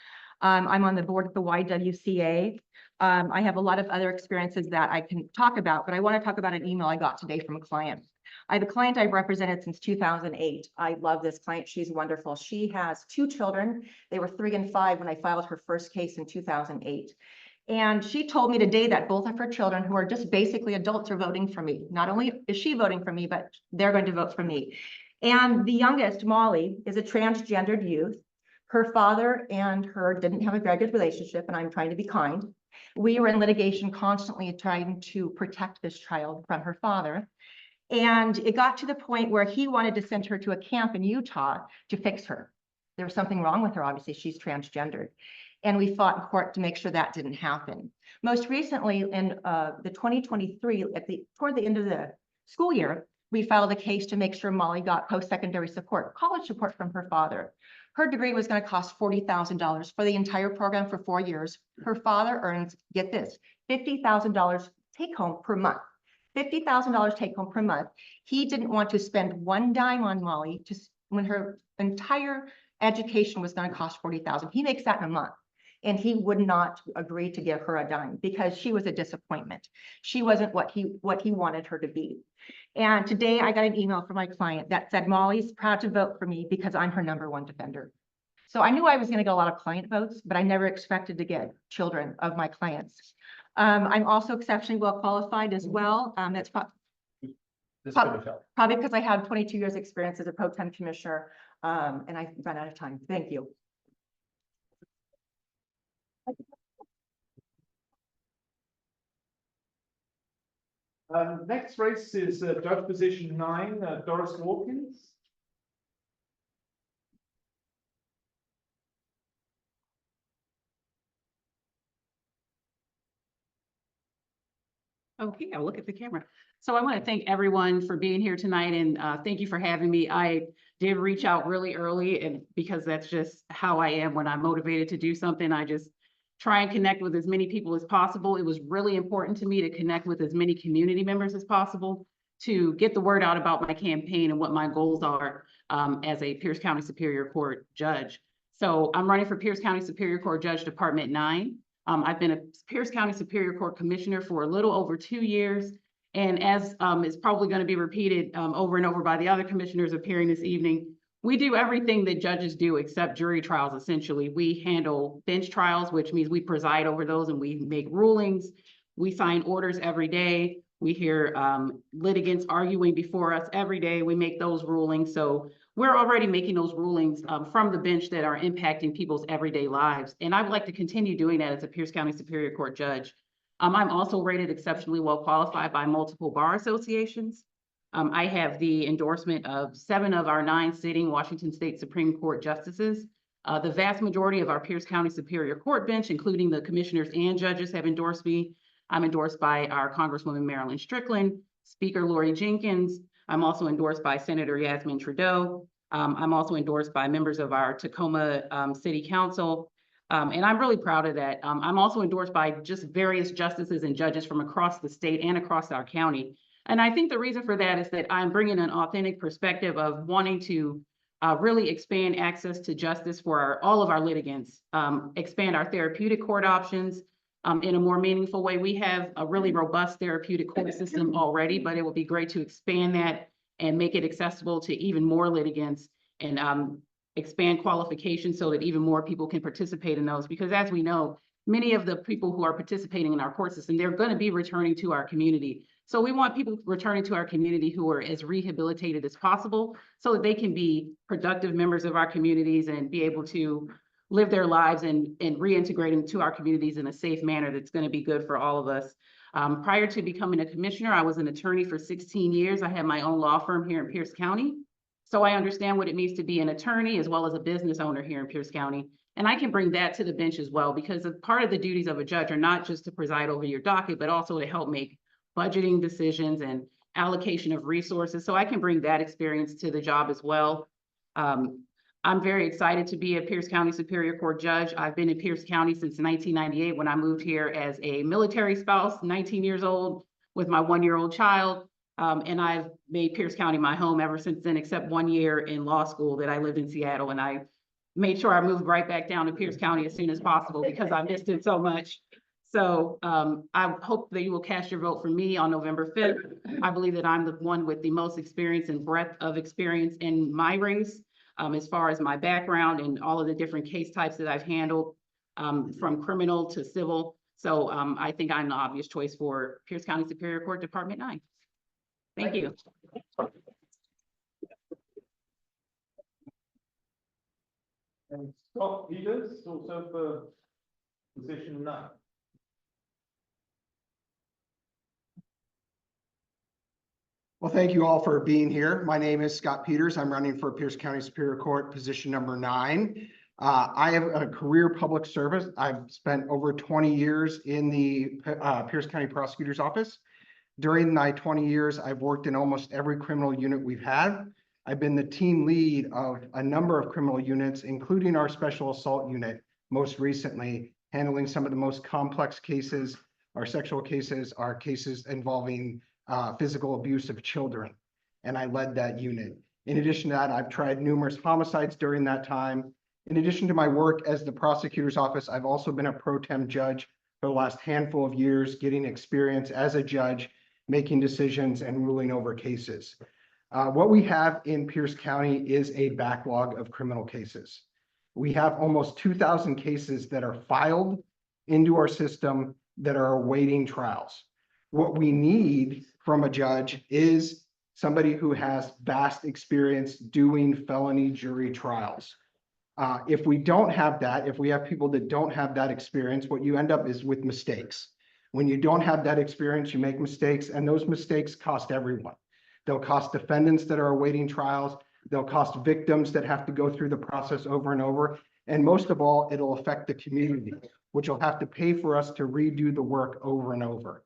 I'm on the board of the YWCA. I have a lot of other experiences that I can talk about, but I want to talk about an email I got today from a client. I have a client I've represented since 2008. I love this client. She's wonderful. She has 2 children. They were 3 and 5 when I filed her first case in 2008. And she told me today that both of her children, who are just basically adults, are voting for me. Not only is she voting for me, but they're going to vote for me. And the youngest, Molly, is a transgendered youth. Her father and her didn't have a very good relationship, and I'm trying to be kind. We were in litigation constantly trying to protect this child from her father. And it got to the point where he wanted to send her to a camp in Utah to fix her. There was something wrong with her. Obviously, she's transgendered. And we fought in court to make sure that didn't happen. Most recently, in the 2023, toward the end of the school year, we filed a case to make sure Molly got post-secondary support, college support from her father. Her degree was going to cost $40,000 for the entire program for 4 years. Her father earns, get this, $50,000 take home per month. $50,000 take home per month. He didn't want to spend one dime on Molly when her entire education was going to cost $40,000. He makes that in a month. And he would not agree to give her a dime because she was a disappointment. She wasn't what he wanted her to be. And today I got an email from my client that said, Molly's proud to vote for me because I'm her #1 defender. So I knew I was going to get a lot of client votes, but I never expected to get children of my clients. I'm also exceptionally well qualified as well. That's probably because I have 22 years experience as a pro tem commissioner, and I've run out of time. Thank you. Next race is judge position 9, Doris Watkins. Okay, I'll look at the camera. So I want to thank everyone for being here tonight and thank you for having me. I did reach out really early and because that's just how I am when I'm motivated to do something. I just try and connect with as many people as possible. It was really important to me to connect with as many community members as possible to get the word out about my campaign and what my goals are as a Pierce County Superior Court judge. So I'm running for Pierce County Superior Court Judge Department 9. I've been a Pierce County Superior Court Commissioner for a little over 2 years. And as is probably going to be repeated over and over by the other commissioners appearing this evening, we do everything that judges do except jury trials, essentially. We handle bench trials, which means we preside over those and we make rulings. We sign orders every day. We hear litigants arguing before us every day. We make those rulings. So we're already making those rulings from the bench that are impacting people's everyday lives. And I would like to continue doing that as a Pierce County Superior Court judge. I'm also rated exceptionally well qualified by multiple bar associations. I have the endorsement of 7 of our 9 sitting Washington State Supreme Court justices. The vast majority of our Pierce County Superior Court bench, including the commissioners and judges, have endorsed me. I'm endorsed by our Congresswoman Marilyn Strickland, Speaker Lori Jenkins. I'm also endorsed by Senator Yasmin Trudeau. I'm also endorsed by members of our Tacoma City Council. And I'm really proud of that. I'm also endorsed by just various justices and judges from across the state and across our county. And I think the reason for that is that I'm bringing an authentic perspective of wanting to really expand access to justice for all of our litigants, expand our therapeutic court options in a more meaningful way. We have a really robust therapeutic court system already, but it would be great to expand that and make it accessible to even more litigants and expand qualifications so that even more people can participate in those. Because as we know, many of the people who are participating in our court system, they're going to be returning to our community. So we want people returning to our community who are as rehabilitated as possible so that they can be productive members of our communities and be able to live their lives and reintegrate into our communities in a safe manner that's going to be good for all of us. Prior to becoming a commissioner, I was an attorney for 16 years. I had my own law firm here in Pierce County. So I understand what it means to be an attorney as well as a business owner here in Pierce County. And I can bring that to the bench as well, because a part of the duties of a judge are not just to preside over your docket, but also to help make budgeting decisions and allocation of resources. So I can bring that experience to the job as well. I'm very excited to be a Pierce County Superior Court judge. I've been in Pierce County since 1998 when I moved here as a military spouse, 19 years old, with my 1-year-old child. And I've made Pierce County my home ever since then, except 1 year in law school that I lived in Seattle. And I made sure I moved right back down to Pierce County as soon as possible because I missed it so much. So I hope that you will cast your vote for me on November 5th. I believe that I'm the one with the most experience and breadth of experience in my race, as far as my background and all of the different case types that I've handled, from criminal to civil. So I think I'm the obvious choice for Pierce County Superior Court Department 9. Thank you. And Scott Peters, also for position 9. Well, thank you all for being here. My name is Scott Peters. I'm running for Pierce County Superior Court, position number 9. I have a career public service. I've spent over 20 years in the Pierce County Prosecutor's Office. During my 20 years, I've worked in almost every criminal unit we've had. I've been the team lead of a number of criminal units, including our special assault unit, most recently, handling some of the most complex cases, our sexual cases, our cases involving physical abuse of children. And I led that unit. In addition to that, I've tried numerous homicides during that time. In addition to my work as the prosecutor's office, I've also been a pro tem judge for the last handful of years, getting experience as a judge, making decisions and ruling over cases. What we have in Pierce County is a backlog of criminal cases. We have almost 2,000 cases that are filed into our system that are awaiting trials. What we need from a judge is somebody who has vast experience doing felony jury trials. If we don't have that, if we have people that don't have that experience, what you end up is with mistakes. When you don't have that experience, you make mistakes, and those mistakes cost everyone. They'll cost defendants that are awaiting trials. They'll cost victims that have to go through the process over and over. And most of all, it'll affect the community, which will have to pay for us to redo the work over and over.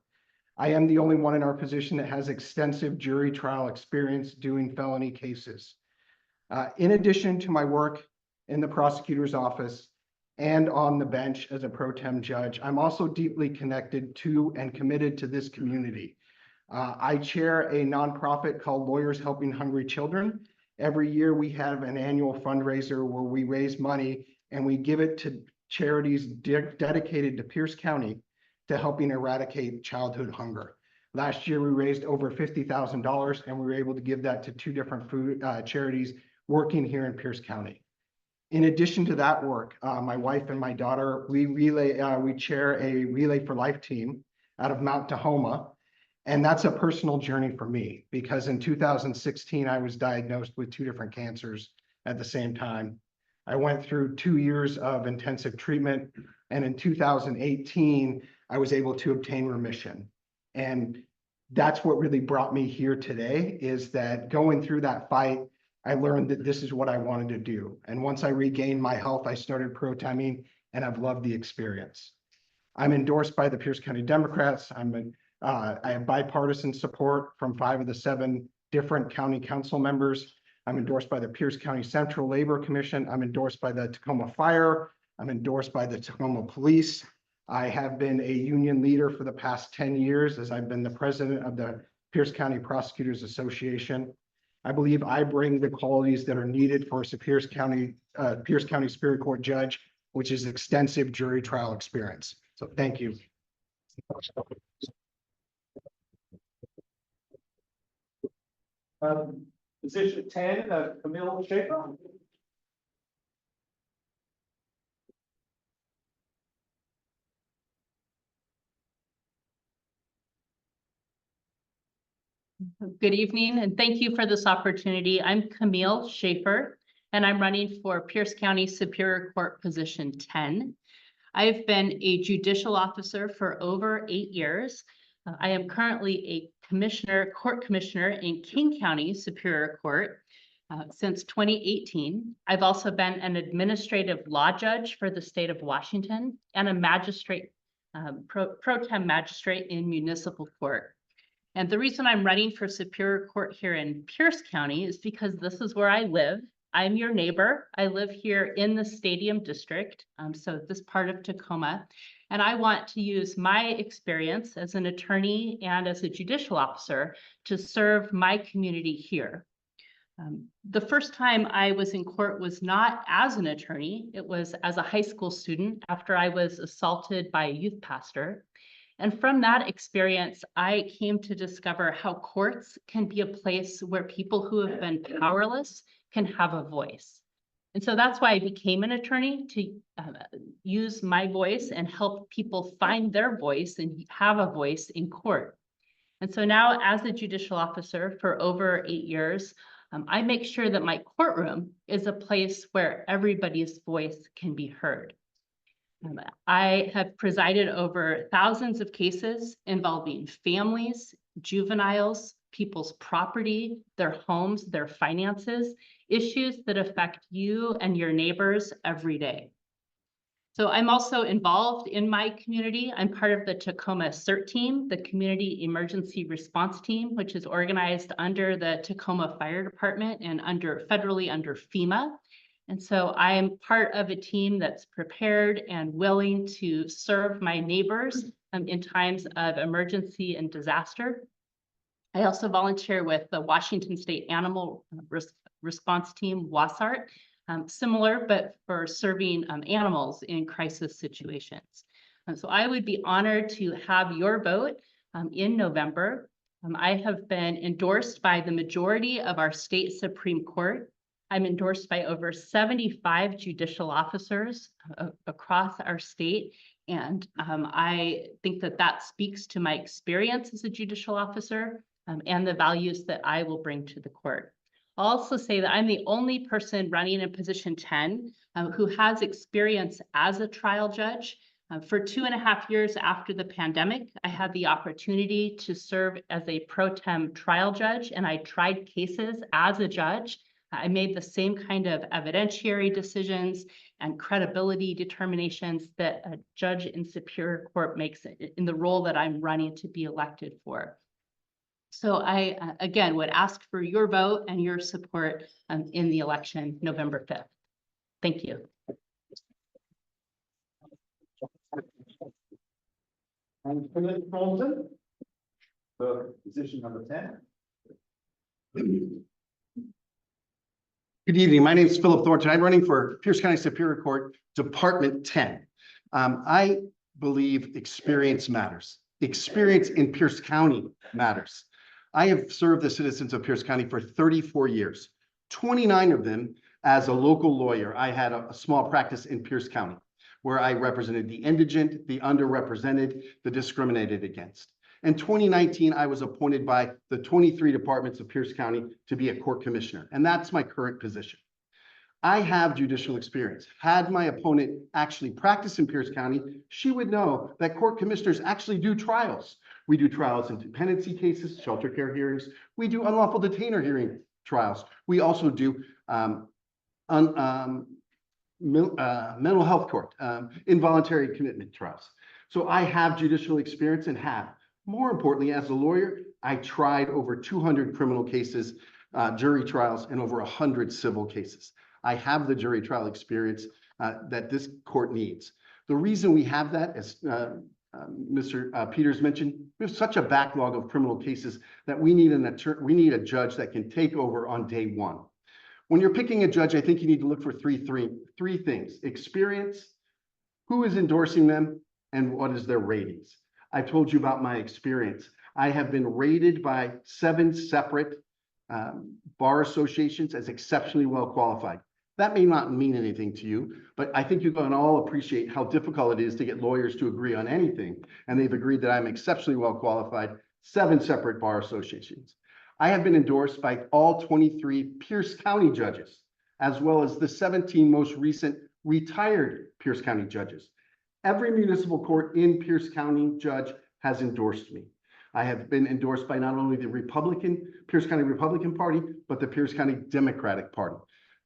I am the only one in our position that has extensive jury trial experience doing felony cases. In addition to my work in the prosecutor's office and on the bench as a pro tem judge, I'm also deeply connected to and committed to this community. I chair a nonprofit called Lawyers Helping Hungry Children. Every year we have an annual fundraiser where we raise money and we give it to charities dedicated to Pierce County to helping eradicate childhood hunger. Last year we raised over $50,000 and we were able to give that to 2 different food charities working here in Pierce County. In addition to that work, my wife and my daughter, we chair a Relay for Life team out of Mount Tahoma. And that's a personal journey for me because in 2016, I was diagnosed with 2 different cancers at the same time. I went through 2 years of intensive treatment. And in 2018, I was able to obtain remission. And that's what really brought me here today, is that going through that fight, I learned that this is what I wanted to do. And once I regained my health, I started pro-temming, and I've loved the experience. I'm endorsed by the Pierce County Democrats. I have bipartisan support from 5 of the 7 different county council members. I'm endorsed by the Pierce County Central Labor Commission. I'm endorsed by the Tacoma Fire. I'm endorsed by the Tacoma Police. I have been a union leader for the past 10 years as I've been the president of the Pierce County Prosecutors Association. I believe I bring the qualities that are needed for a Pierce County Superior Court judge, which is extensive jury trial experience. So thank you. Position 10, Camille Schaefer. Good evening, and thank you for this opportunity. I'm Camille Schaefer, and I'm running for Pierce County Superior Court Position 10. I've been a judicial officer for over 8 years. I am currently a court commissioner in King County Superior Court since 2018. I've also been an administrative law judge for the state of Washington and a magistrate, pro tem magistrate in municipal court. And the reason I'm running for Superior Court here in Pierce County is because this is where I live. I'm your neighbor. I live here in the Stadium District, so this part of Tacoma. And I want to use my experience as an attorney and as a judicial officer to serve my community here. The first time I was in court was not as an attorney. It was as a high school student after I was assaulted by a youth pastor. And from that experience, I came to discover how courts can be a place where people who have been powerless can have a voice. And so that's why I became an attorney, to use my voice and help people find their voice and have a voice in court. And so now, as a judicial officer for over 8 years, I make sure that my courtroom is a place where everybody's voice can be heard. I have presided over thousands of cases involving families, juveniles, people's property, their homes, their finances, issues that affect you and your neighbors every day. So I'm also involved in my community. I'm part of the Tacoma CERT team, the Community Emergency Response Team, which is organized under the Tacoma Fire Department and federally under FEMA. And so I'm part of a team that's prepared and willing to serve my neighbors in times of emergency and disaster. I also volunteer with the Washington State Animal Response Team, WASART, similar, but for serving animals in crisis situations. So I would be honored to have your vote in November. I have been endorsed by the majority of our state Supreme Court. I'm endorsed by over 75 judicial officers across our state. And I think that that speaks to my experience as a judicial officer and the values that I will bring to the court. I'll also say that I'm the only person running in position 10 who has experience as a trial judge. For 2.5 years after the pandemic, I had the opportunity to serve as a pro tem trial judge, and I tried cases as a judge. I made the same kind of evidentiary decisions and credibility determinations that a judge in Superior Court makes in the role that I'm running to be elected for. So I, again, would ask for your vote and your support in the election, November 5th. Thank you. And Philip Thornton, for position number 10. Good evening. My name is Philip Thornton. I'm running for Pierce County Superior Court, Department 10. I believe experience matters. Experience in Pierce County matters. I have served the citizens of Pierce County for 34 years, 29 of them as a local lawyer. I had a small practice in Pierce County where I represented the indigent, the underrepresented, the discriminated against. In 2019, I was appointed by the 23 departments of Pierce County to be a court commissioner, and that's my current position. I have judicial experience. Had my opponent actually practiced in Pierce County, she would know that court commissioners actually do trials. We do trials in dependency cases, shelter care hearings. We do unlawful detainer hearing trials. We also do mental health court, involuntary commitment trials. So I have judicial experience and have. More importantly, as a lawyer, I tried over 200 criminal cases, jury trials, and over 100 civil cases. I have the jury trial experience that this court needs. The reason we have that, as Mr. Peters mentioned, we have such a backlog of criminal cases that we need a judge that can take over on day one. When you're picking a judge, I think you need to look for three things: experience, who is endorsing them, and what is their ratings. I told you about my experience. I have been rated by 7 separate bar associations as exceptionally well qualified. That may not mean anything to you, but I think you can all appreciate how difficult it is to get lawyers to agree on anything. And they've agreed that I'm exceptionally well qualified, 7 separate bar associations. I have been endorsed by all 23 Pierce County judges, as well as the 17 most recent retired Pierce County judges. Every municipal court in Pierce County judge has endorsed me. I have been endorsed by not only the Pierce County Republican Party, but the Pierce County Democratic Party,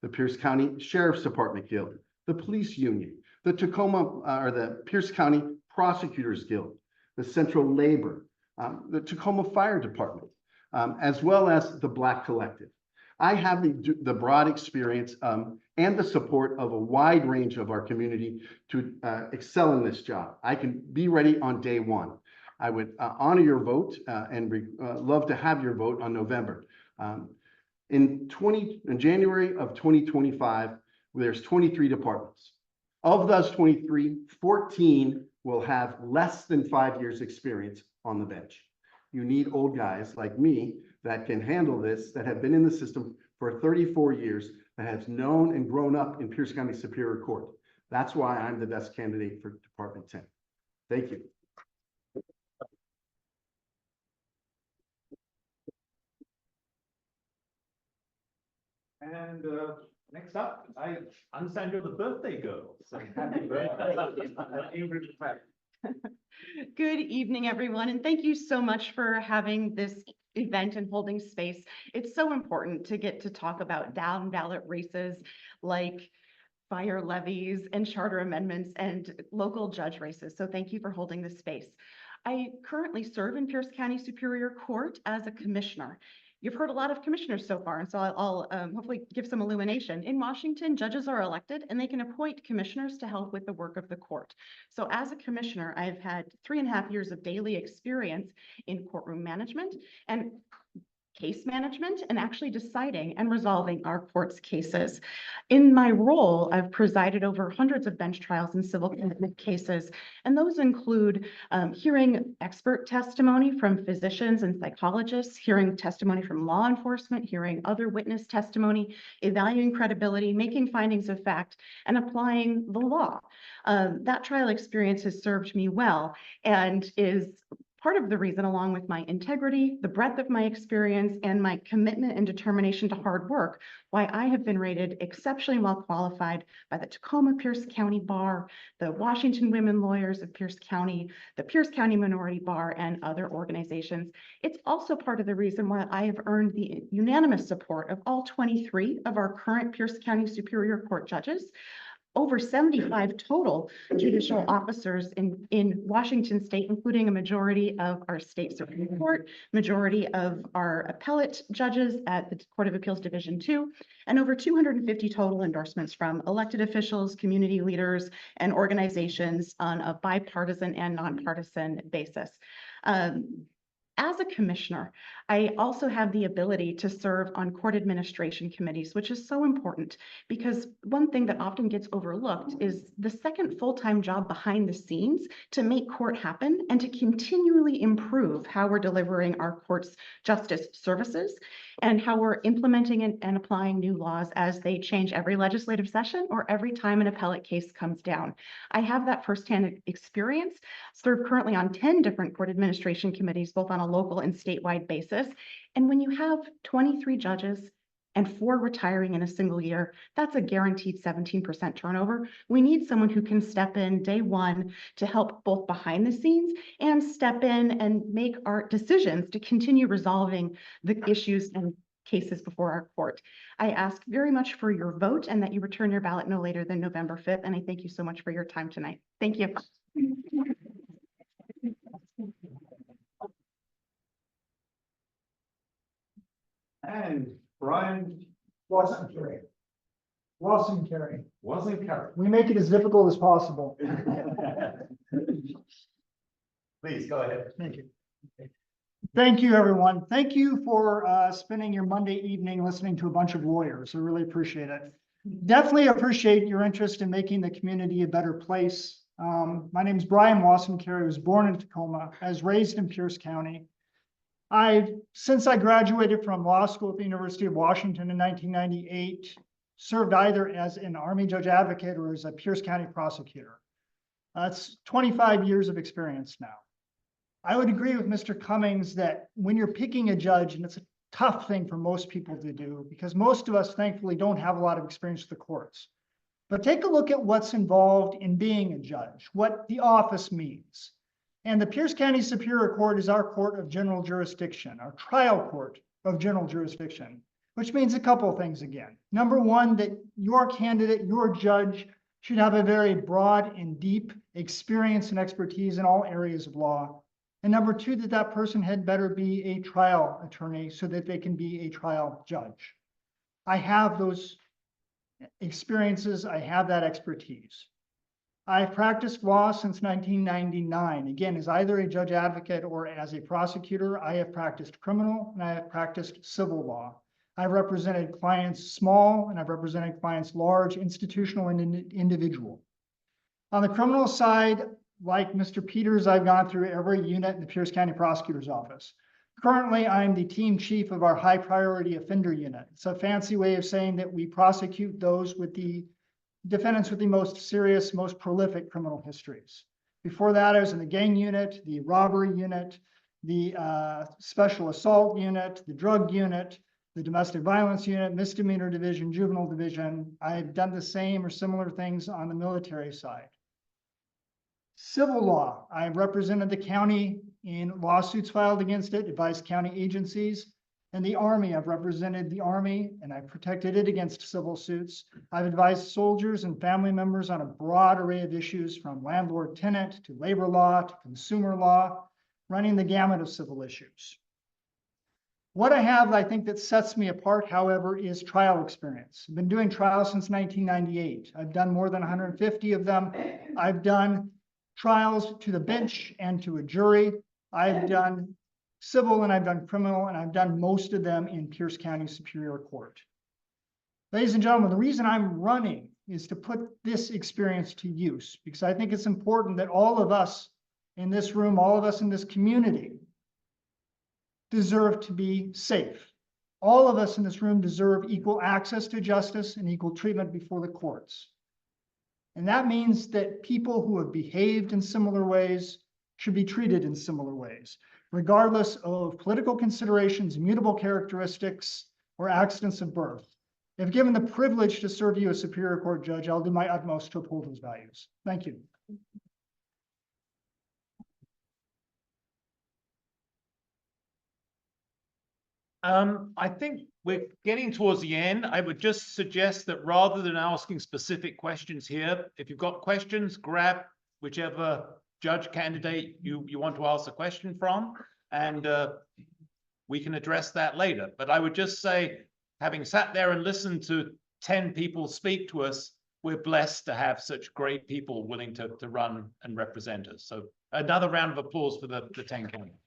the Pierce County Sheriff's Department Guild, the Police Union, the the Pierce County Prosecutors Guild, the Central Labor, the Tacoma Fire Department, as well as the Black Collective. I have the broad experience and the support of a wide range of our community to excel in this job. I can be ready on day one. I would honor your vote and love to have your vote on November. In January of 2025, there's 23 departments. Of those 23, 14 will have less than 5 years experience on the bench. You need old guys like me that can handle this, that have been in the system for 34 years, that has known and grown up in Pierce County Superior Court. That's why I'm the best candidate for Department 10. Thank you. And next up, I understand you're the birthday girl. So happy birthday. Good evening, everyone, and thank you so much for having this event and holding space. It's so important to get to talk about down ballot races like fire levies and charter amendments and local judge races. So thank you for holding this space. I currently serve in Pierce County Superior Court as a commissioner. You've heard a lot of commissioners so far, and so I'll hopefully give some illumination. In Washington, judges are elected and they can appoint commissioners to help with the work of the court. So as a commissioner, I've had 3.5 years of daily experience in courtroom management and case management and actually deciding and resolving our court's cases. In my role, I've presided over hundreds of bench trials and civil commitment cases, and those include hearing expert testimony from physicians and psychologists, hearing testimony from law enforcement, hearing other witness testimony, evaluating credibility, making findings of fact, and applying the law. That trial experience has served me well and is part of the reason, along with my integrity, the breadth of my experience, and my commitment and determination to hard work, why I have been rated exceptionally well qualified by the Tacoma Pierce County Bar, the Washington Women Lawyers of Pierce County, the Pierce County Minority Bar, and other organizations. It's also part of the reason why I have earned the unanimous support of all 23 of our current Pierce County Superior Court judges, over 75 total judicial officers in Washington state, including a majority of our state Supreme Court, majority of our appellate judges at the Court of Appeals Division 2, and over 250 total endorsements from elected officials, community leaders, and organizations on a bipartisan and nonpartisan basis. As a commissioner, I also have the ability to serve on court administration committees, which is so important because one thing that often gets overlooked is the second full-time job behind the scenes to make court happen and to continually improve how we're delivering our court's justice services and how we're implementing and applying new laws as they change every legislative session or every time an appellate case comes down. I have that firsthand experience, serve currently on 10 different court administration committees, both on a local and statewide basis. And when you have 23 judges and 4 retiring in a single year, that's a guaranteed 17% turnover. We need someone who can step in day one to help both behind the scenes and step in and make our decisions to continue resolving the issues and cases before our court. I ask very much for your vote and that you return your ballot no later than November 5th. And I thank you so much for your time tonight. Thank you. And Brian wasn't carried. Wasn't carried. Wasn't carried. We make it as difficult as possible. Please go ahead. Thank you. Thank you, everyone. Thank you for spending your Monday evening listening to a bunch of lawyers. I really appreciate it. Definitely appreciate your interest in making the community a better place. My name is Brian Wasson-Carey. I was born in Tacoma. I was raised in Pierce County. Since I graduated from law school at the University of Washington in 1998, served either as an Army judge advocate or as a Pierce County prosecutor. That's 25 years of experience now. I would agree with Mr. Cummings that when you're picking a judge, and it's a tough thing for most people to do because most of us thankfully don't have a lot of experience with the courts. But take a look at what's involved in being a judge, what the office means. And the Pierce County Superior Court is our court of general jurisdiction, our trial court of general jurisdiction, which means a couple of things again. Number one, that your candidate, your judge, should have a very broad and deep experience and expertise in all areas of law. And number two, that that person had better be a trial attorney so that they can be a trial judge. I have those experiences. I have that expertise. I've practiced law since 1999. Again, as either a judge advocate or as a prosecutor, I have practiced criminal and I have practiced civil law. I've represented clients small and I've represented clients large, institutional and individual. On the criminal side, like Mr. Peters, I've gone through every unit in the Pierce County Prosecutor's Office. Currently, I'm the team chief of our high priority offender unit. It's a fancy way of saying that we prosecute those with the defendants with the most serious, most prolific criminal histories. Before that, I was in the gang unit, the robbery unit, the special assault unit, the drug unit, the domestic violence unit, misdemeanor division, juvenile division. I've done the same or similar things on the military side. Civil law, I represented the county in lawsuits filed against it, advised county agencies, and the Army. I've represented the Army and I've protected it against civil suits. I've advised soldiers and family members on a broad array of issues from landlord-tenant to labor law to consumer law, running the gamut of civil issues. What I have, I think, that sets me apart, however, is trial experience. I've been doing trials since 1998. I've done more than 150 of them. I've done trials to the bench and to a jury. I've done civil and I've done criminal, and I've done most of them in Pierce County Superior Court. Ladies and gentlemen, the reason I'm running is to put this experience to use, because I think it's important that all of us in this room, all of us in this community, deserve to be safe. All of us in this room deserve equal access to justice and equal treatment before the courts. And that means that people who have behaved in similar ways should be treated in similar ways, regardless of political considerations, immutable characteristics, or accidents of birth. If given the privilege to serve you as Superior Court judge, I'll do my utmost to uphold those values. Thank you. I think we're getting towards the end. I would just suggest that rather than asking specific questions here, if you've got questions, grab whichever judge candidate you want to ask the question from, and we can address that later. But I would just say, having sat there and listened to 10 people speak to us, we're blessed to have such great people willing to run and represent us. So another round of applause for the 10 candidates.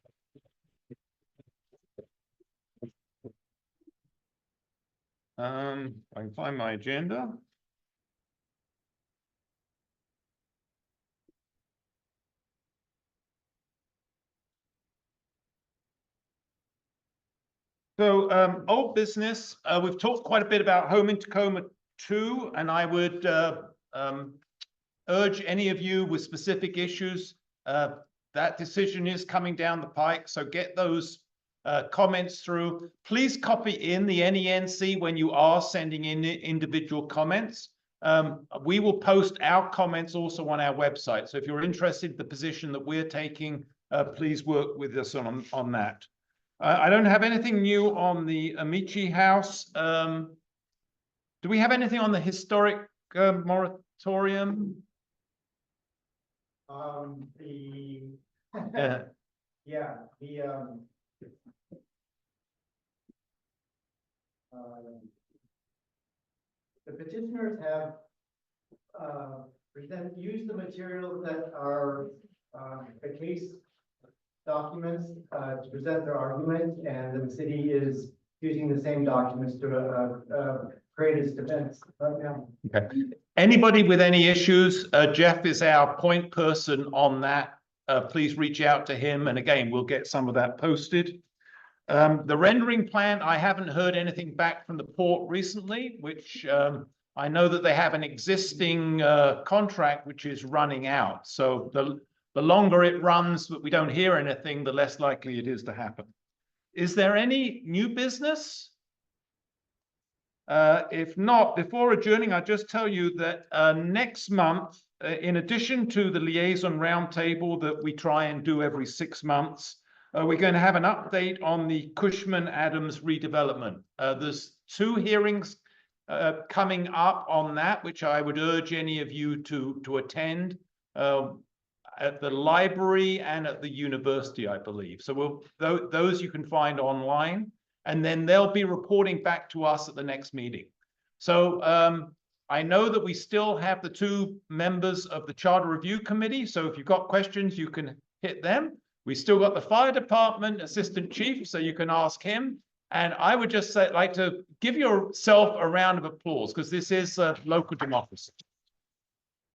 I can find my agenda. So old business, we've talked quite a bit about home in Tacoma 2, and I would urge any of you with specific issues, that decision is coming down the pike, so get those comments through. Please copy in the NENC when you are sending in individual comments. We will post our comments also on our website. So if you're interested in the position that we're taking, please work with us on that. I don't have anything new on the Amici House. Do we have anything on the historic moratorium? The petitioners have used the materials that are the case documents to present their argument, and the city is using the same documents to create its defense right now. Okay. Anybody with any issues, Jeff is our point person on that. Please reach out to him, and again, we'll get some of that posted. The rendering plan, I haven't heard anything back from the port recently, which I know that they have an existing contract which is running out. So the longer it runs, but we don't hear anything, the less likely it is to happen. Is there any new business? If not, before adjourning, I'll just tell you that next month, in addition to the liaison roundtable that we try and do every 6 months, we're going to have an update on the Cushman-Adams redevelopment. There's 2 hearings coming up on that, which I would urge any of you to attend at the library and at the university, I believe. So those you can find online, and then they'll be reporting back to us at the next meeting. So I know that we still have the 2 members of the Charter Review Committee. So if you've got questions, you can hit them. We still got the fire department assistant chief, so you can ask him. And I would just say, like to give yourself a round of applause, because this is local democracy.